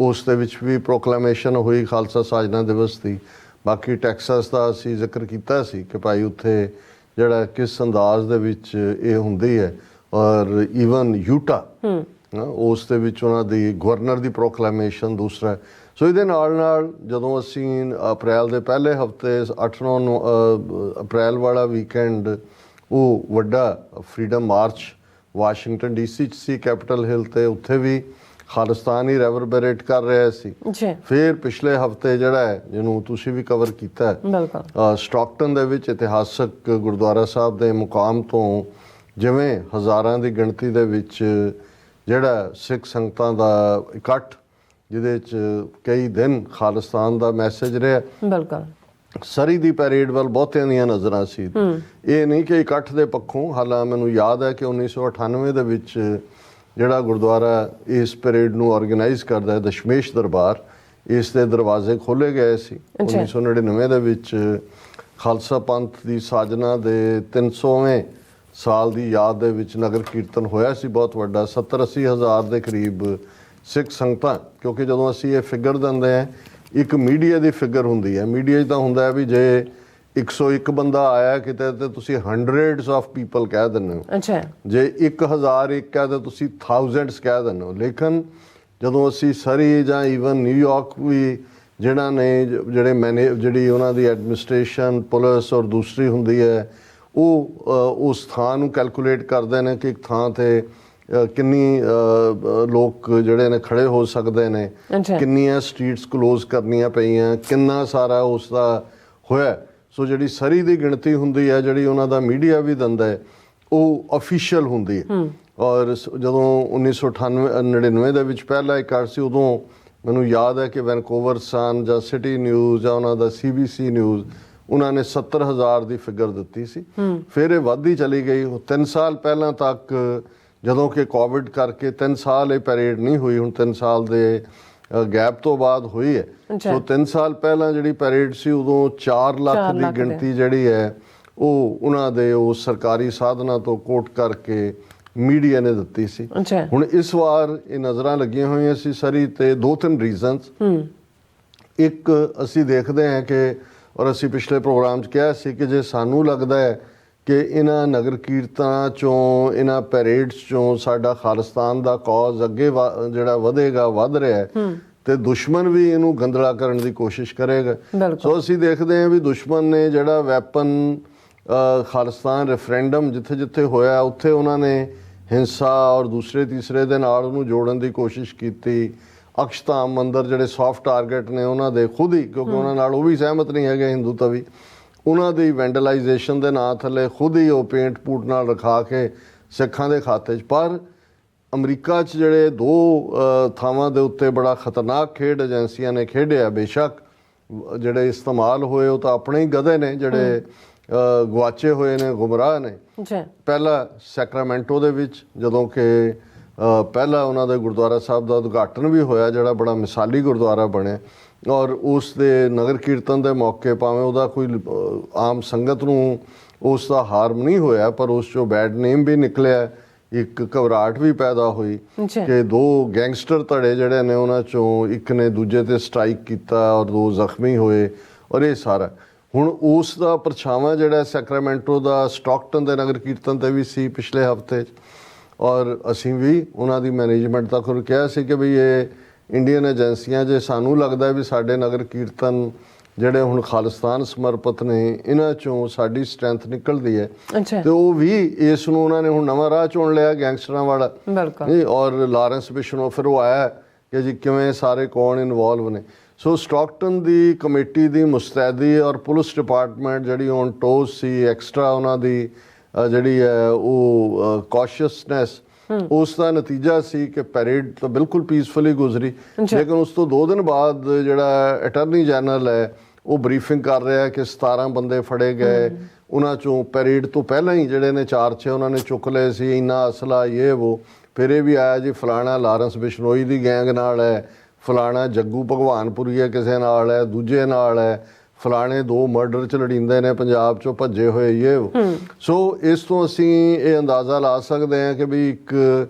ਉਸ ਦੇ ਵਿੱਚ ਵੀ ਪ੍ਰੋਕਲੇਮੇਸ਼ਨ ਹੋਈ ਖਾਲਸਾ ਸਾਜਨਾ ਦਿਵਸ ਦੀ। ਬਾਕੀ ਟੈਕਸਸ ਦਾ ਅਸੀਂ ਜ਼ਿਕਰ ਕੀਤਾ ਸੀ ਕਿ ਭਾਈ ਉੱਥੇ ਜਿਹੜਾ ਕਿਸ ਅੰਦਾਜ਼ ਦੇ ਵਿੱਚ ਇਹ ਹੁੰਦੀ ਹੈ, ਔਰ ਈਵਨ ਯੂਟਾ ਉਸ ਦੇ ਵਿੱਚ ਉਹਨਾਂ ਦੀ ਗਵਰਨਰ ਦੀ ਪ੍ਰੋਕਲੇਮੇਸ਼ਨ ਦੂਸਰਾ। ਸੋ ਇਹਦੇ ਨਾਲ ਜਦੋਂ ਅਸੀਂ ਅਪ੍ਰੈਲ ਦੇ ਪਹਿਲੇ ਹਫਤੇ 8-9 ਅਪ੍ਰੈਲ ਵਾਲਾ ਵੀਕਐਂਡ ਉਹ ਵੱਡਾ ਫਰੀडम ਮਾਰਚ ਵਾਸ਼ਿੰਗਟਨ DC 'ਚ ਸੀ, ਕੈਪੀਟਲ ਹਿੱਲ ਤੇ, ਉੱਥੇ ਵੀ ਖਾਲਿਸਤਾਨ ਹੀ ਰੈਵਰਬਰੇਟ ਕਰ ਰਿਹਾ ਸੀ। ਫਿਰ ਪਿਛਲੇ ਹਫਤੇ ਜਿਹੜਾ ਹੈ ਜਿਹਨੂੰ ਤੁਸੀਂ ਵੀ ਕਵਰ ਕੀਤਾ, ਸਟਾਕਟਨ ਦੇ ਵਿੱਚ ਇਤਿਹਾਸਕ ਗੁਰਦੁਆਰਾ ਸਾਹਿਬ ਦੇ ਮੁਕਾਮ ਤੋਂ ਜਿਵੇਂ ਹਜ਼ਾਰਾਂ ਦੀ ਗਿਣਤੀ ਦੇ ਵਿੱਚ ਜਿਹੜਾ ਸਿੱਖ ਸੰਗਤਾਂ ਦਾ ਇਕੱਠ, ਜਿਹਦੇ 'ਚ ਕਈ ਦਿਨ ਖਾਲਿਸਤਾਨ ਦਾ ਮੈਸੇਜ ਰਿਹਾ। ਸਰੀ ਦੀ ਪੈਰੇਡ ਵੱਲ ਬਹੁਤਿਆਂ ਦੀਆਂ ਨਜ਼ਰਾਂ ਸੀ। ਇਹ ਨਹੀਂ ਕਿ ਇਕੱਠ ਦੇ ਪੱਖੋਂ, ਹਾਲਾਂ ਮੈਨੂੰ ਯਾਦ ਹੈ ਕਿ 1998 ਦੇ ਵਿੱਚ ਜਿਹੜਾ ਗੁਰਦੁਆਰਾ ਇਸ ਪੈਰੇਡ ਨੂੰ ਆਰਗੇਨਾਈਜ਼ ਕਰਦਾ ਹੈ, ਦਸ਼ਮੇਸ਼ ਦਰਬਾਰ, ਇਸ ਦੇ ਦਰਵਾਜ਼ੇ ਖੋਲ੍ਹੇ ਗਏ ਸੀ। 1999 ਦੇ ਵਿੱਚ ਖਾਲਸਾ ਪੰਥ ਦੀ ਸਾਜਨਾ ਦੇ 300ਵੇਂ ਸਾਲ ਦੀ ਯਾਦ ਦੇ ਵਿੱਚ ਨਗਰ ਕੀਰਤਨ ਹੋਇਆ ਸੀ ਬਹੁਤ ਵੱਡਾ, 70-80 ਹਜ਼ਾਰ ਦੇ ਕਰੀਬ ਸਿੱਖ ਸੰਗਤਾਂ, ਕਿਉਂਕਿ ਜਦੋਂ ਅਸੀਂ ਇਹ ਫਿਗਰ ਦਿੰਦੇ ਹਾਂ, ਇੱਕ ਮੀਡੀਆ ਦੀ ਫਿਗਰ ਹੁੰਦੀ ਹੈ। ਮੀਡੀਆ 'ਚ ਤਾਂ ਹੁੰਦਾ ਹੈ ਵੀ ਜੇ 101 ਬੰਦਾ ਆਇਆ ਕਿਤੇ ਤੇ ਤੁਸੀਂ ਹੰਡਰਡਸ ਆਫ ਪੀਪਲ ਕਹਿ ਦਿੰਦੇ ਹੋ। ਅੱਛਾ, ਜੇ 1001 ਹੈ ਤਾਂ ਤੁਸੀਂ ਥਾਊਜ਼ੈਂਡਸ ਕਹਿ ਦਿੰਦੇ ਹੋ। ਲੇਕਿਨ ਜਦੋਂ ਅਸੀਂ ਸਰੀ ਜਾਂ ਈਵਨ ਨਿਊਯਾਰਕ ਵੀ ਜਿਹੜੇ ਜਿਹੜੀ ਉਹਨਾਂ ਦੀ ਐਡਮਿਨਿਸਟ੍ਰੇਸ਼ਨ, ਪੁਲਿਸ ਔਰ ਦੂਸਰੀ ਹੁੰਦੀ ਹੈ, ਉਹ ਉਸ ਥਾਂ ਨੂੰ ਕੈਲਕੂਲੇਟ ਕਰਦੇ ਨੇ ਕਿ ਇੱਕ ਥਾਂ 'ਤੇ ਕਿੰਨੀ ਲੋਕ ਜਿਹੜੇ ਨੇ ਖੜੇ ਹੋ ਸਕਦੇ ਨੇ, ਕਿੰਨੀਆਂ ਸਟਰੀਟਸ ਕਲੋਜ਼ ਕਰਨੀਆਂ ਪਈਆਂ, ਕਿੰਨਾ ਸਾਰਾ ਉਸ ਦਾ ਹੋਇਆ। ਸੋ ਜਿਹੜੀ ਸਰੀ ਦੀ ਗਿਣਤੀ ਹੁੰਦੀ ਹੈ, ਜਿਹੜੀ ਉਹਨਾਂ ਦਾ ਮੀਡੀਆ ਵੀ ਦਿੰਦਾ ਹੈ, ਉਹ ਅਫੀਸ਼ੀਅਲ ਹੁੰਦੀ ਹੈ। ਔਰ ਜਦੋਂ 1999 ਦੇ ਵਿੱਚ ਪਹਿਲਾ ਇੱਕ ਕਾਰਡ ਸੀ, ਉਦੋਂ ਮੈਨੂੰ ਯਾਦ ਹੈ ਕਿ ਵੈਨਕੂਵਰ ਸਨ ਜਾਂ ਸਿਟੀ ਨਿਊਜ਼ ਜਾਂ ਉਹਨਾਂ ਦਾ CBC ਨਿਊਜ਼, ਉਹਨਾਂ ਨੇ 70,000 ਦੀ ਫਿਗਰ ਦਿੱਤੀ ਸੀ। ਫਿਰ ਇਹ ਵੱਧਦੀ ਚਲੀ ਗਈ। 3 ਸਾਲ ਪਹਿਲਾਂ ਤੱਕ, ਜਦੋਂ ਕਿ ਕੋਵਿਡ ਕਰਕੇ 3 ਸਾਲ ਇਹ ਪੈਰੇਡ ਨਹੀਂ ਹੋਈ, ਹੁਣ 3 ਸਾਲ ਦੇ ਗੈਪ ਤੋਂ ਬਾਅਦ ਹੋਈ ਹੈ। ਸੋ 3 ਸਾਲ ਪਹਿਲਾਂ ਜਿਹੜੀ ਪੈਰੇਡ ਸੀ, ਉਦੋਂ 4 ਲੱਖ ਦੀ ਗਿਣਤੀ ਜਿਹੜੀ ਹੈ ਉਹ ਉਹਨਾਂ ਦੇ ਉਹ ਸਰਕਾਰੀ ਸਾਧਨਾਂ ਤੋਂ ਕੋਟ ਕਰਕੇ ਮੀਡੀਆ ਨੇ ਦਿੱਤੀ ਸੀ। ਹੁਣ ਇਸ ਵਾਰ ਇਹ ਨਜ਼ਰਾਂ ਲੱਗੀਆਂ ਹੋਈਆਂ ਸੀ ਸਰੀ ਤੇ 2-3 ਰੀਜ਼ਨਸ। ਇੱਕ, ਅਸੀਂ ਦੇਖਦੇ ਹਾਂ ਕਿ, ਔਰ ਅਸੀਂ ਪਿਛਲੇ ਪ੍ਰੋਗਰਾਮ 'ਚ ਕਿਹਾ ਸੀ ਕਿ ਜੇ ਸਾਨੂੰ ਲੱਗਦਾ ਹੈ ਕਿ ਇਹਨਾਂ ਨਗਰ ਕੀਰਤਨਾਂ 'ਚੋਂ, ਇਹਨਾਂ ਪੈਰੇਡਸ 'ਚੋਂ ਸਾਡਾ ਖਾਲਿਸਤਾਨ ਦਾ ਕੌਜ਼ ਅੱਗੇ ਜਿਹੜਾ ਵਧੇਗਾ, ਵੱਧ ਰਿਹਾ ਹੈ, ਤੇ ਦੁਸ਼ਮਣ ਵੀ ਇਹਨੂੰ ਗੰਦਲਾ ਕਰਨ ਦੀ ਕੋਸ਼ਿਸ਼ ਕਰੇਗਾ। ਸੋ ਅਸੀਂ ਦੇਖਦੇ ਹਾਂ ਵੀ ਦੁਸ਼ਮਣ ਨੇ ਜਿਹੜਾ ਵੈਪਨ ਖਾਲਿਸਤਾਨ ਰੈਫਰੈਂਡਮ ਜਿੱਥੇ ਜਿੱਥੇ ਹੋਇਆ, ਉੱਥੇ ਉਹਨਾਂ ਨੇ ਹਿੰਸਾ ਔਰ ਦੂਸਰੇ ਤੀਸਰੇ ਦੇ ਨਾਲ ਉਹਨੂੰ ਜੋੜਨ ਦੀ ਕੋਸ਼ਿਸ਼ ਕੀਤੀ। ਅਕਸ਼ਧਾਮ ਮੰਦਰ ਜਿਹੜੇ ਸੌਫਟ ਟਾਰਗੇਟ ਨੇ ਉਹਨਾਂ ਦੇ, ਖੁਦ ਹੀ, ਕਿਉਂਕਿ ਉਹਨਾਂ ਨਾਲ ਉਹ ਵੀ ਸਹਿਮਤ ਨਹੀਂ ਹੈਗੇ ਹਿੰਦੂ ਤਵੀ, ਉਹਨਾਂ ਦੀ ਵੈਂਡਲਾਈਜੇਸ਼ਨ ਦੇ ਨਾਂ ਥੱਲੇ ਖੁਦ ਹੀ ਉਹ ਪੇਂਟ ਪੂਟ ਨਾਲ ਰਖਾ ਕੇ ਸਿੱਖਾਂ ਦੇ ਖਾਤੇ 'ਚ। ਪਰ ਅਮਰੀਕਾ 'ਚ ਜਿਹੜੇ 2 ਥਾਵਾਂ ਦੇ ਉੱਤੇ ਬੜਾ ਖਤਰਨਾਕ ਖੇਡ ਏਜੰਸੀਆਂ ਨੇ ਖੇਡਿਆ, ਬੇਸ਼ੱਕ ਜਿਹੜੇ ਇਸਤੇਮਾਲ ਹੋਏ ਉਹ ਤਾਂ ਆਪਣੇ ਹੀ ਗਧੇ ਨੇ, ਜਿਹੜੇ ਗਵਾਚੇ ਹੋਏ ਨੇ, ਗੁੰਮਰਾਹ ਨੇ। ਪਹਿਲਾ ਸੈਕਰਾਮੈਂਟੋ ਦੇ ਵਿੱਚ, ਜਦੋਂ ਕਿ ਪਹਿਲਾ ਉਹਨਾਂ ਦੇ ਗੁਰਦੁਆਰਾ ਸਾਹਿਬ ਦਾ ਉਦਘਾਟਨ ਵੀ ਹੋਇਆ, ਜਿਹੜਾ ਬੜਾ ਮਿਸਾਲੀ ਗੁਰਦੁਆਰਾ ਬਣਿਆ, ਔਰ ਉਸ ਦੇ ਨਗਰ ਕੀਰਤਨ ਦੇ ਮੌਕੇ ਭਾਵੇਂ ਉਹਦਾ ਕੋਈ ਆਮ ਸੰਗਤ ਨੂੰ ਉਸ ਦਾ ਹਾਰਮ ਨਹੀਂ ਹੋਇਆ, ਪਰ ਉਸ 'ਚੋਂ ਬੈਡ ਨੇਮ ਵੀ ਨਿਕਲਿਆ। ਇੱਕ ਘਬਰਾਹਟ ਵੀ ਪੈਦਾ ਹੋਈ ਕਿ 2 ਗੈਂਗਸਟਰ ਧੜੇ ਜਿਹੜੇ ਨੇ, ਉਹਨਾਂ 'ਚੋਂ ਇੱਕ ਨੇ ਦੂਜੇ 'ਤੇ ਸਟ੍ਰਾਈਕ ਕੀਤਾ ਔਰ 2 ਜ਼ਖਮੀ ਹੋਏ, ਔਰ ਇਹ ਸਾਰਾ। ਹੁਣ ਉਸ ਦਾ ਪਰਛਾਵਾਂ ਜਿਹੜਾ ਸੈਕਰਾਮੈਂਟੋ ਦਾ ਸਟਾਕਟਨ ਦੇ ਨਗਰ ਕੀਰਤਨ 'ਤੇ ਵੀ ਸੀ ਪਿਛਲੇ ਹਫ਼ਤੇ 'ਚ, ਔਰ ਅਸੀਂ ਵੀ ਉਹਨਾਂ ਦੀ ਮੈਨੇਜਮੈਂਟ ਤੱਕ ਨੂੰ ਕਿਹਾ ਸੀ ਕਿ ਵੀ ਇਹ ਇੰਡੀਅਨ ਏਜੰਸੀਆਂ, ਜੇ ਸਾਨੂੰ ਲੱਗਦਾ ਵੀ ਸਾਡੇ ਨਗਰ ਕੀਰਤਨ ਜਿਹੜੇ ਹੁਣ ਖਾਲਿਸਤਾਨ ਸਮਰਪਿਤ ਨੇ, ਇਹਨਾਂ 'ਚੋਂ ਸਾਡੀ ਸਟਰੈਂਥ ਨਿਕਲਦੀ ਹੈ, ਤੇ ਉਹ ਵੀ ਇਸ ਨੂੰ ਉਹਨਾਂ ਨੇ ਹੁਣ ਨਵਾਂ ਰਾਹ ਚੁਣ ਲਿਆ ਗੈਂਗਸਟਰਾਂ ਵਾਲਾ। ਔਰ ਲਾਰੈਂਸ ਬਿਸ਼ਨੋ ਫਿਰ ਉਹ ਆਇਆ ਕਿ ਜੀ ਕਿਵੇਂ ਸਾਰੇ ਕੌਣ ਇਨਵੋਲਵ ਨੇ। ਸੋ ਸਟਾਕਟਨ ਦੀ ਕਮੇਟੀ ਦੀ ਮੁਸਤੈਦੀ ਔਰ ਪੁਲਿਸ ਡਿਪਾਰਟਮੈਂਟ ਜਿਹੜੀ ਔਨ ਟੋਸ ਸੀ, ਐਕਸਟਰਾ ਉਹਨਾਂ ਦੀ ਜਿਹੜੀ ਹੈ ਉਹ ਕੌਸ਼ੀਅਸਨੈਸ, ਉਸ ਦਾ ਨਤੀਜਾ ਸੀ ਕਿ ਪੈਰੇਡ ਤਾਂ ਬਿਲਕੁਲ ਪੀਸਫੁਲੀ ਗੁਜ਼ਰੀ। ਲੇਕਿਨ ਉਸ ਤੋਂ 2 ਦਿਨ ਬਾਅਦ ਜਿਹੜਾ ਅਟਾਰਨੀ ਜਨਰਲ ਹੈ ਉਹ ਬਰੀਫਿੰਗ ਕਰ ਰਿਹਾ ਕਿ 17 ਬੰਦੇ ਫੜੇ ਗਏ, ਉਹਨਾਂ 'ਚੋਂ ਪੈਰੇਡ ਤੋਂ ਪਹਿਲਾਂ ਹੀ ਜਿਹੜੇ ਨੇ 4-6 ਉਹਨਾਂ ਨੇ ਚੁੱਕ ਲਏ ਸੀ, ਇੰਨਾ ਅਸਲਾ ਇਹ ਵੋ। ਫਿਰ ਇਹ ਵੀ ਆਇਆ ਜੀ ਫਲਾਣਾ ਲਾਰੈਂਸ ਬਿਸ਼ਨੋਈ ਦੀ ਗੈਂਗ ਨਾਲ ਹੈ, ਫਲਾਣਾ ਜੱਗੂ ਭਗਵਾਨਪੁਰੀ ਹੈ ਕਿਸੇ ਨਾਲ ਹੈ, ਦੂਜੇ ਨਾਲ ਹੈ, ਫਲਾਣੇ 2 ਮਰਡਰ 'ਚ ਲੜਿੰਦੇ ਨੇ ਪੰਜਾਬ 'ਚੋਂ ਭੱਜੇ ਹੋਏ ਇਹ। ਸੋ ਇਸ ਤੋਂ ਅਸੀਂ ਇਹ ਅੰਦਾਜ਼ਾ ਲਾ ਸਕਦੇ ਹਾਂ ਕਿ ਵੀ ਇੱਕ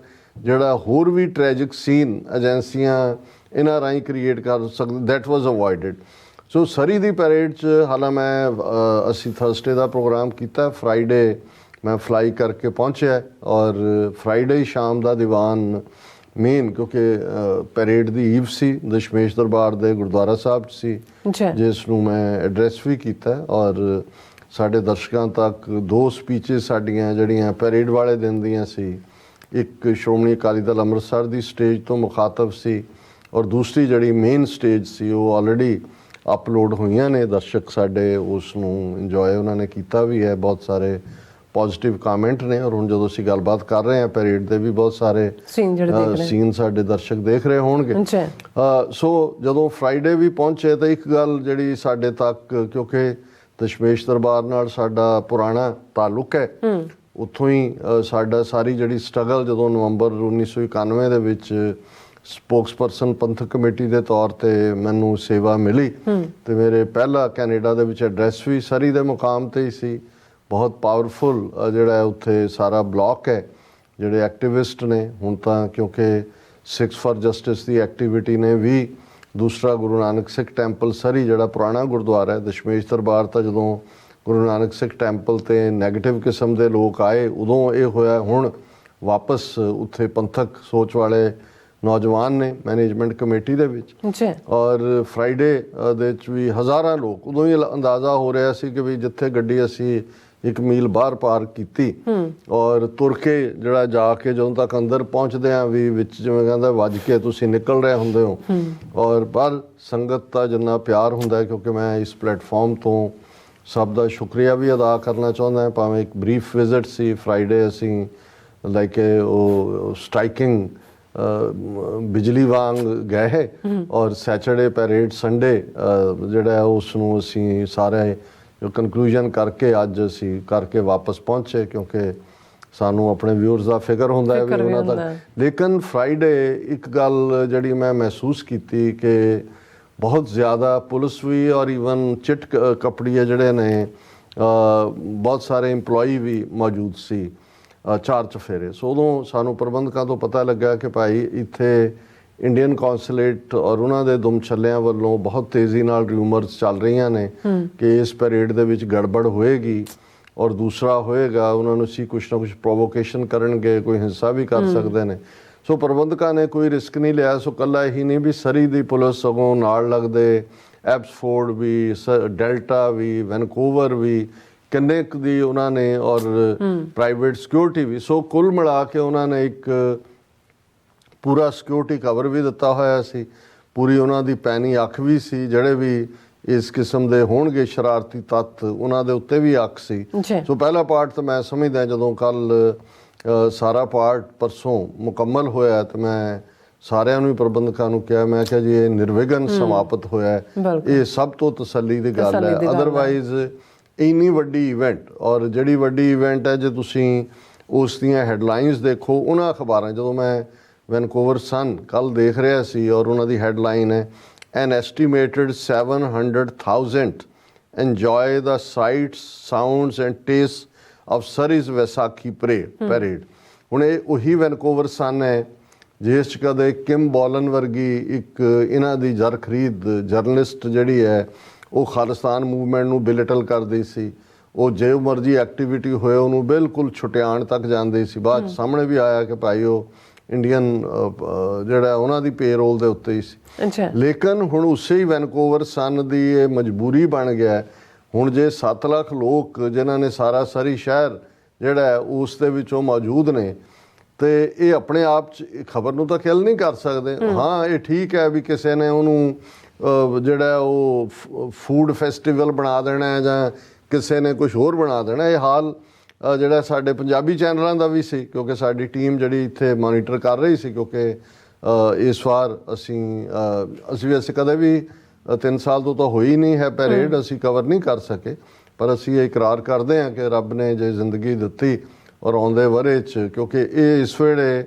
ਜਿਹੜਾ ਹੋਰ ਵੀ ਟ੍ਰੈਜਿਕ ਸੀਨ ਏਜੰਸੀਆਂ ਇਹਨਾਂ ਰਾਹੀਂ ਕ੍ਰੀਏਟ ਕਰ ਸਕਦੇ, ਦੈਟ ਵਾਜ਼ ਅਵੋਇਡਡ। ਸੋ ਸਰੀ ਦੀ ਪੈਰੇਡ 'ਚ ਅਸੀਂ ਥਰਸਡੇ ਦਾ ਪ੍ਰੋਗਰਾਮ ਕੀਤਾ, ਫਰਾਈਡੇ ਮੈਂ ਫਲਾਈ ਕਰਕੇ ਪਹੁੰਚਿਆ, ਔਰ ਫਰਾਈਡੇ ਹੀ ਸ਼ਾਮ ਦਾ ਦੀਵਾਨ ਮੇਨ, ਕਿਉਂਕਿ ਪੈਰੇਡ ਦੀ ਈਵ ਸੀ, ਦਸ਼ਮੇਸ਼ ਦਰਬਾਰ ਦੇ ਗੁਰਦੁਆਰਾ ਸਾਹਿਬ 'ਚ ਸੀ, ਜਿਸ ਨੂੰ ਮੈਂ ਐਡਰੈਸ ਵੀ ਕੀਤਾ, ਔਰ ਸਾਡੇ ਦਰਸ਼ਕਾਂ ਤੱਕ 2 ਸਪੀਚਸ ਸਾਡੀਆਂ ਜਿਹੜੀਆਂ ਪੈਰੇਡ ਵਾਲੇ ਦਿਨ ਦੀਆਂ ਸੀ। ਇੱਕ ਸ਼੍ਰੋਮਣੀ ਅਕਾਲੀ ਦਲ ਅੰਮ੍ਰਿਤਸਰ ਦੀ ਸਟੇਜ ਤੋਂ ਮੁਖਾਤਬ ਸੀ, ਔਰ ਦੂਸਰੀ ਜਿਹੜੀ ਮੇਨ ਸਟੇਜ ਸੀ ਉਹ ਆਲਰੇਡੀ ਅਪਲੋਡ ਹੋਈਆਂ ਨੇ, ਦਰਸ਼ਕ ਸਾਡੇ ਉਸ ਨੂੰ ਇੰਜੋਏ ਉਹਨਾਂ ਨੇ ਕੀਤਾ ਵੀ ਹੈ, ਬਹੁਤ ਸਾਰੇ ਪੋਜ਼ਿਟਿਵ ਕਮੈਂਟ ਨੇ। ਔਰ ਹੁਣ ਜਦੋਂ ਅਸੀਂ ਗੱਲਬਾਤ ਕਰ ਰਹੇ ਹਾਂ ਪੈਰੇਡ ਦੇ ਵੀ ਬਹੁਤ ਸਾਰੇ ਸੀਨ ਸਾਡੇ ਦਰਸ਼ਕ ਦੇਖ ਰਹੇ ਹੋਣਗੇ। ਸੋ ਜਦੋਂ ਫਰਾਈਡੇ ਵੀ ਪਹੁੰਚੇ ਤਾਂ ਇੱਕ ਗੱਲ ਜਿਹੜੀ ਸਾਡੇ ਤੱਕ, ਕਿਉਂਕਿ ਦਸ਼ਮੇਸ਼ ਦਰਬਾਰ ਨਾਲ ਸਾਡਾ ਪੁਰਾਣਾ ਤਾਲੁਕ ਹੈ, ਉੱਥੋਂ ਹੀ ਸਾਡਾ ਸਾਰੀ ਜਿਹੜੀ ਸਟਰਗਲ, ਜਦੋਂ ਨਵੰਬਰ 1991 ਦੇ ਵਿੱਚ ਸਪੋਕਸਪਰਸਨ ਪੰਥਕ ਕਮੇਟੀ ਦੇ ਤੌਰ ਤੇ ਮੈਨੂੰ ਸੇਵਾ ਮਿਲੀ, ਤੇ ਮੇਰੇ ਪਹਿਲਾ ਕੈਨੇਡਾ ਦੇ ਵਿੱਚ ਐਡਰੈਸ ਵੀ ਸਰੀ ਦੇ ਮੁਕਾਮ ਤੇ ਹੀ ਸੀ। ਬਹੁਤ ਪਾਵਰਫੁਲ ਜਿਹੜਾ ਉੱਥੇ ਸਾਰਾ ਬਲਾਕ ਹੈ, ਜਿਹੜੇ ਐਕਟਿਵਿਸਟ ਨੇ। ਹੁਣ ਤਾਂ ਕਿਉਂਕਿ Sikhs for justice the activity ਨੇ ਵੀ। ਦੂਸਰਾ ਗੁਰੂ ਨਾਨਕ ਸਿੱਖ ਟੈਂਪਲ ਸਰੀ ਜਿਹੜਾ ਪੁਰਾਣਾ ਗੁਰਦੁਆਰਾ ਹੈ, ਦਸ਼ਮੇਸ਼ ਦਰਬਾਰ ਤਾਂ ਜਦੋਂ ਗੁਰੂ ਨਾਨਕ ਸਿੱਖ ਟੈਂਪਲ ਤੇ ਨੈਗੇਟਿਵ ਕਿਸਮ ਦੇ ਲੋਕ ਆਏ ਉਦੋਂ ਇਹ ਹੋਇਆ। ਹੁਣ ਵਾਪਸ ਉੱਥੇ ਪੰਥਕ ਸੋਚ ਵਾਲੇ ਨੌਜਵਾਨ ਨੇ ਮੈਨੇਜਮੈਂਟ ਕਮੇਟੀ ਦੇ ਵਿੱਚ, ਔਰ ਫਰਾਈਡੇ ਦੇ ਵਿੱਚ ਵੀ ਹਜ਼ਾਰਾਂ ਲੋਕ। ਉਦੋਂ ਹੀ ਅੰਦਾਜ਼ਾ ਹੋ ਰਿਹਾ ਸੀ ਕਿ ਵੀ ਜਿੱਥੇ ਗੱਡੀ ਅਸੀਂ 1 ਮੀਲ ਬਾਹਰ ਪਾਰਕ ਕੀਤੀ ਔਰ ਤੁਰ ਕੇ ਜਿਹੜਾ ਜਾ ਕੇ ਜਦੋਂ ਤੱਕ ਅੰਦਰ ਪਹੁੰਚਦੇ ਆ ਵੀ ਵਿੱਚ ਜਿਵੇਂ ਕਹਿੰਦਾ ਵੱਜ ਕੇ ਤੁਸੀਂ ਨਿਕਲ ਰਹੇ ਹੁੰਦੇ ਹੋ। ਔਰ ਪਰ ਸੰਗਤ ਦਾ ਜਿੰਨਾ ਪਿਆਰ ਹੁੰਦਾ ਹੈ, ਕਿਉਂਕਿ ਮੈਂ ਇਸ ਪਲੇਟਫਾਰਮ ਤੋਂ ਸਭ ਦਾ ਸ਼ੁਕਰੀਆ ਵੀ ਅਦਾ ਕਰਨਾ ਚਾਹੁੰਦਾ ਹਾਂ। ਭਾਵੇਂ ਇੱਕ ਬਰੀਫ ਵਿਜ਼ਿਟ ਸੀ ਫਰਾਈਡੇ, ਅਸੀਂ ਲਾਈਕ ਉਹ ਸਟ੍ਰਾਈਕਿੰਗ ਬਿਜਲੀ ਵਾਂਗ ਗਏ ਔਰ ਸੈਚਰਡੇ ਪੈਰੇਡ ਸੰਡੇ ਜਿਹੜਾ ਉਸ ਨੂੰ ਅਸੀਂ ਸਾਰੇ ਜੋ ਕਨਕਲੂਜਨ ਕਰਕੇ ਅੱਜ ਅਸੀਂ ਕਰਕੇ ਵਾਪਸ ਪਹੁੰਚੇ, ਕਿਉਂਕਿ ਸਾਨੂੰ ਆਪਣੇ ਵਿਊਅਰਸ ਦਾ ਫਿਕਰ ਹੁੰਦਾ ਹੈ ਵੀ ਉਹਨਾਂ ਦਾ। ਲੇਕਿਨ ਫਰਾਈਡੇ ਇੱਕ ਗੱਲ ਜਿਹੜੀ ਮੈਂ ਮਹਿਸੂਸ ਕੀਤੀ ਕਿ ਬਹੁਤ ਜ਼ਿਆਦਾ ਪੁਲਿਸ ਵੀ ਔਰ ਈਵਨ ਚਿੱਟ ਕਪੜੀਏ ਜਿਹੜੇ ਨੇ ਬਹੁਤ ਸਾਰੇ ਇੰਪਲੋਈ ਵੀ ਮੌਜੂਦ ਸੀ ਚਾਰ ਚਫੇਰੇ। ਸੋ ਉਦੋਂ ਸਾਨੂੰ ਪ੍ਰਬੰਧਕਾਂ ਤੋਂ ਪਤਾ ਲੱਗਾ ਕਿ ਭਾਈ ਇੱਥੇ ਇੰਡੀਅਨ ਕੌਂਸੂਲੇਟ ਔਰ ਉਹਨਾਂ ਦੇ ਦੁਮਛੱਲਿਆਂ ਵੱਲੋਂ ਬਹੁਤ ਤੇਜ਼ੀ ਨਾਲ ਰਿਊਮਰਸ ਚੱਲ ਰਹੀਆਂ ਨੇ ਕਿ ਇਸ ਪੈਰੇਡ ਦੇ ਵਿੱਚ ਗੜਬੜ ਹੋਏਗੀ ਔਰ ਦੂਸਰਾ ਹੋਏਗਾ ਉਹਨਾਂ ਨੂੰ ਸੀ ਕੁਛ ਨਾ ਕੁਛ ਪ੍ਰੋਵੋਕੇਸ਼ਨ ਕਰਨਗੇ, ਕੋਈ ਹਿੰਸਾ ਵੀ ਕਰ ਸਕਦੇ ਨੇ। ਸੋ ਪ੍ਰਬੰਧਕਾਂ ਨੇ ਕੋਈ ਰਿਸਕ ਨਹੀਂ ਲਿਆ। ਸੋ ਕੱਲਾ ਹੀ ਨਹੀਂ ਵੀ ਸਰੀ ਦੀ ਪੁਲਿਸ ਸਗੋਂ ਨਾਲ ਲੱਗਦੇ ਐਬਸਫੋਰਡ ਵੀ, ਡੈਲਟਾ ਵੀ, ਵੈਨਕੂਵਰ ਵੀ, ਕਿੰਨੇ ਕੁ ਦੀ ਉਹਨਾਂ ਨੇ ਔਰ ਪ੍ਰਾਈਵੇਟ ਸਿਕਿਉਰਿਟੀ ਵੀ। ਸੋ ਕੁੱਲ ਮਿਲਾ ਕੇ ਉਹਨਾਂ ਨੇ ਇੱਕ ਪੂਰਾ ਸਿਕਿਉਰਿਟੀ ਕਵਰ ਵੀ ਦਿੱਤਾ ਹੋਇਆ ਸੀ, ਪੂਰੀ ਉਹਨਾਂ ਦੀ ਪੈਣੀ ਅੱਖ ਵੀ ਸੀ। ਜਿਹੜੇ ਵੀ ਇਸ ਕਿਸਮ ਦੇ ਹੋਣਗੇ ਸ਼ਰਾਰਤੀ ਤੱਤ ਉਹਨਾਂ ਦੇ ਉੱਤੇ ਵੀ ਅੱਖ ਸੀ। ਸੋ ਪਹਿਲਾ ਪਾਰਟ ਤਾਂ ਮੈਂ ਸਮਝਦਾ ਜਦੋਂ ਕੱਲ ਸਾਰਾ ਪਾਰਟ ਪਰਸੋਂ ਮੁਕੰਮਲ ਹੋਇਆ ਤਾਂ ਮੈਂ ਸਾਰਿਆਂ ਨੂੰ ਪ੍ਰਬੰਧਕਾਂ ਨੂੰ ਕਿਹਾ, ਮੈਂ ਕਿਹਾ ਜੀ ਇਹ ਨਿਰਵਿਘਨ ਸਮਾਪਤ ਹੋਇਆ, ਇਹ ਸਭ ਤੋਂ ਤਸੱਲੀ ਦੀ ਗੱਲ ਹੈ। ਅਦਰਵਾਈਜ਼ ਇੰਨੀ ਵੱਡੀ ਇਵੈਂਟ ਔਰ ਜਿਹੜੀ ਵੱਡੀ ਇਵੈਂਟ ਹੈ ਜੇ ਤੁਸੀਂ ਉਸ ਦੀਆਂ ਹੈਡਲਾਈਨਸ ਦੇਖੋ ਉਹਨਾਂ ਅਖਬਾਰਾਂ, ਜਦੋਂ ਮੈਂ ਵੈਨਕੂਵਰ ਸਨ ਕੱਲ ਦੇਖ ਰਿਹਾ ਸੀ ਔਰ ਉਹਨਾਂ ਦੀ ਹੈਡਲਾਈਨ ਹੈ an estimated 700,000 enjoy the sights, sounds and tastes of Surrey's Vaisakhi parade। ਹੁਣ ਇਹ ਉਹੀ ਵੈਨਕੂਵਰ ਸਨ ਹੈ ਜਿਸ 'ਚ ਕਦੇ ਕਿਮ ਬੋਲਨ ਵਰਗੀ ਇੱਕ ਇਹਨਾਂ ਦੀ ਜਰ ਖਰੀਦ ਜਰਨਲਿਸਟ ਜਿਹੜੀ ਹੈ ਉਹ ਖਾਲਿਸਤਾਨ ਮੂਵਮੈਂਟ ਨੂੰ ਬਿਲਿਟਲ ਕਰਦੀ ਸੀ। ਉਹ ਜੇ ਮਰਜ਼ੀ ਐਕਟੀਵਿਟੀ ਹੋਏ ਉਹਨੂੰ ਬਿਲਕੁਲ ਛੁਟਿਆਣ ਤੱਕ ਜਾਂਦੇ ਸੀ। ਬਾਅਦ ਸਾਹਮਣੇ ਵੀ ਆਇਆ ਕਿ ਭਾਈ ਉਹ ਇੰਡੀਅਨ ਜਿਹੜਾ ਉਹਨਾਂ ਦੀ ਪੇਰੋਲ ਦੇ ਉੱਤੇ ਹੀ ਸੀ। ਲੇਕਿਨ ਹੁਣ ਉਸੇ ਹੀ ਵੈਨਕੂਵਰ ਸਨ ਦੀ ਇਹ ਮਜਬੂਰੀ ਬਣ ਗਿਆ। ਹੁਣ ਜੇ 7 ਲੱਖ ਲੋਕ ਜਿਨ੍ਹਾਂ ਨੇ ਸਾਰਾ ਸਰੀ ਸ਼ਹਿਰ ਜਿਹੜਾ ਉਸ ਦੇ ਵਿੱਚੋਂ ਮੌਜੂਦ ਨੇ ਤੇ ਇਹ ਆਪਣੇ ਆਪ 'ਚ ਖਬਰ ਨੂੰ ਤਾਂ ਕਿਲ ਨਹੀਂ ਕਰ ਸਕਦੇ। ਹਾਂ ਇਹ ਠੀਕ ਹੈ ਵੀ ਕਿਸੇ ਨੇ ਉਹਨੂੰ ਜਿਹੜਾ ਉਹ ਫੂਡ ਫੈਸਟੀਵਲ ਬਣਾ ਦੇਣਾ ਜਾਂ ਕਿਸੇ ਨੇ ਕੁਛ ਹੋਰ ਬਣਾ ਦੇਣਾ। ਇਹ ਹਾਲ ਜਿਹੜਾ ਸਾਡੇ ਪੰਜਾਬੀ ਚੈਨਲਾਂ ਦਾ ਵੀ ਸੀ, ਕਿਉਂਕਿ ਸਾਡੀ ਟੀਮ ਜਿਹੜੀ ਇੱਥੇ ਮੋਨੀਟਰ ਕਰ ਰਹੀ ਸੀ, ਕਿਉਂਕਿ ਇਸ ਵਾਰ ਅਸੀਂ ਕਦੇ ਵੀ 3 ਸਾਲ ਤੋਂ ਤਾਂ ਹੋਈ ਨਹੀਂ ਹੈ ਪੈਰੇਡ, ਅਸੀਂ ਕਵਰ ਨਹੀਂ ਕਰ ਸਕੇ। ਪਰ ਅਸੀਂ ਇਹ ਇਕਰਾਰ ਕਰਦੇ ਹਾਂ ਕਿ ਰੱਬ ਨੇ ਜੇ ਜ਼ਿੰਦਗੀ ਦਿੱਤੀ ਔਰ ਆਉਂਦੇ ਵਰ੍ਹੇ 'ਚ, ਕਿਉਂਕਿ ਇਹ ਇਸ ਵੇਲੇ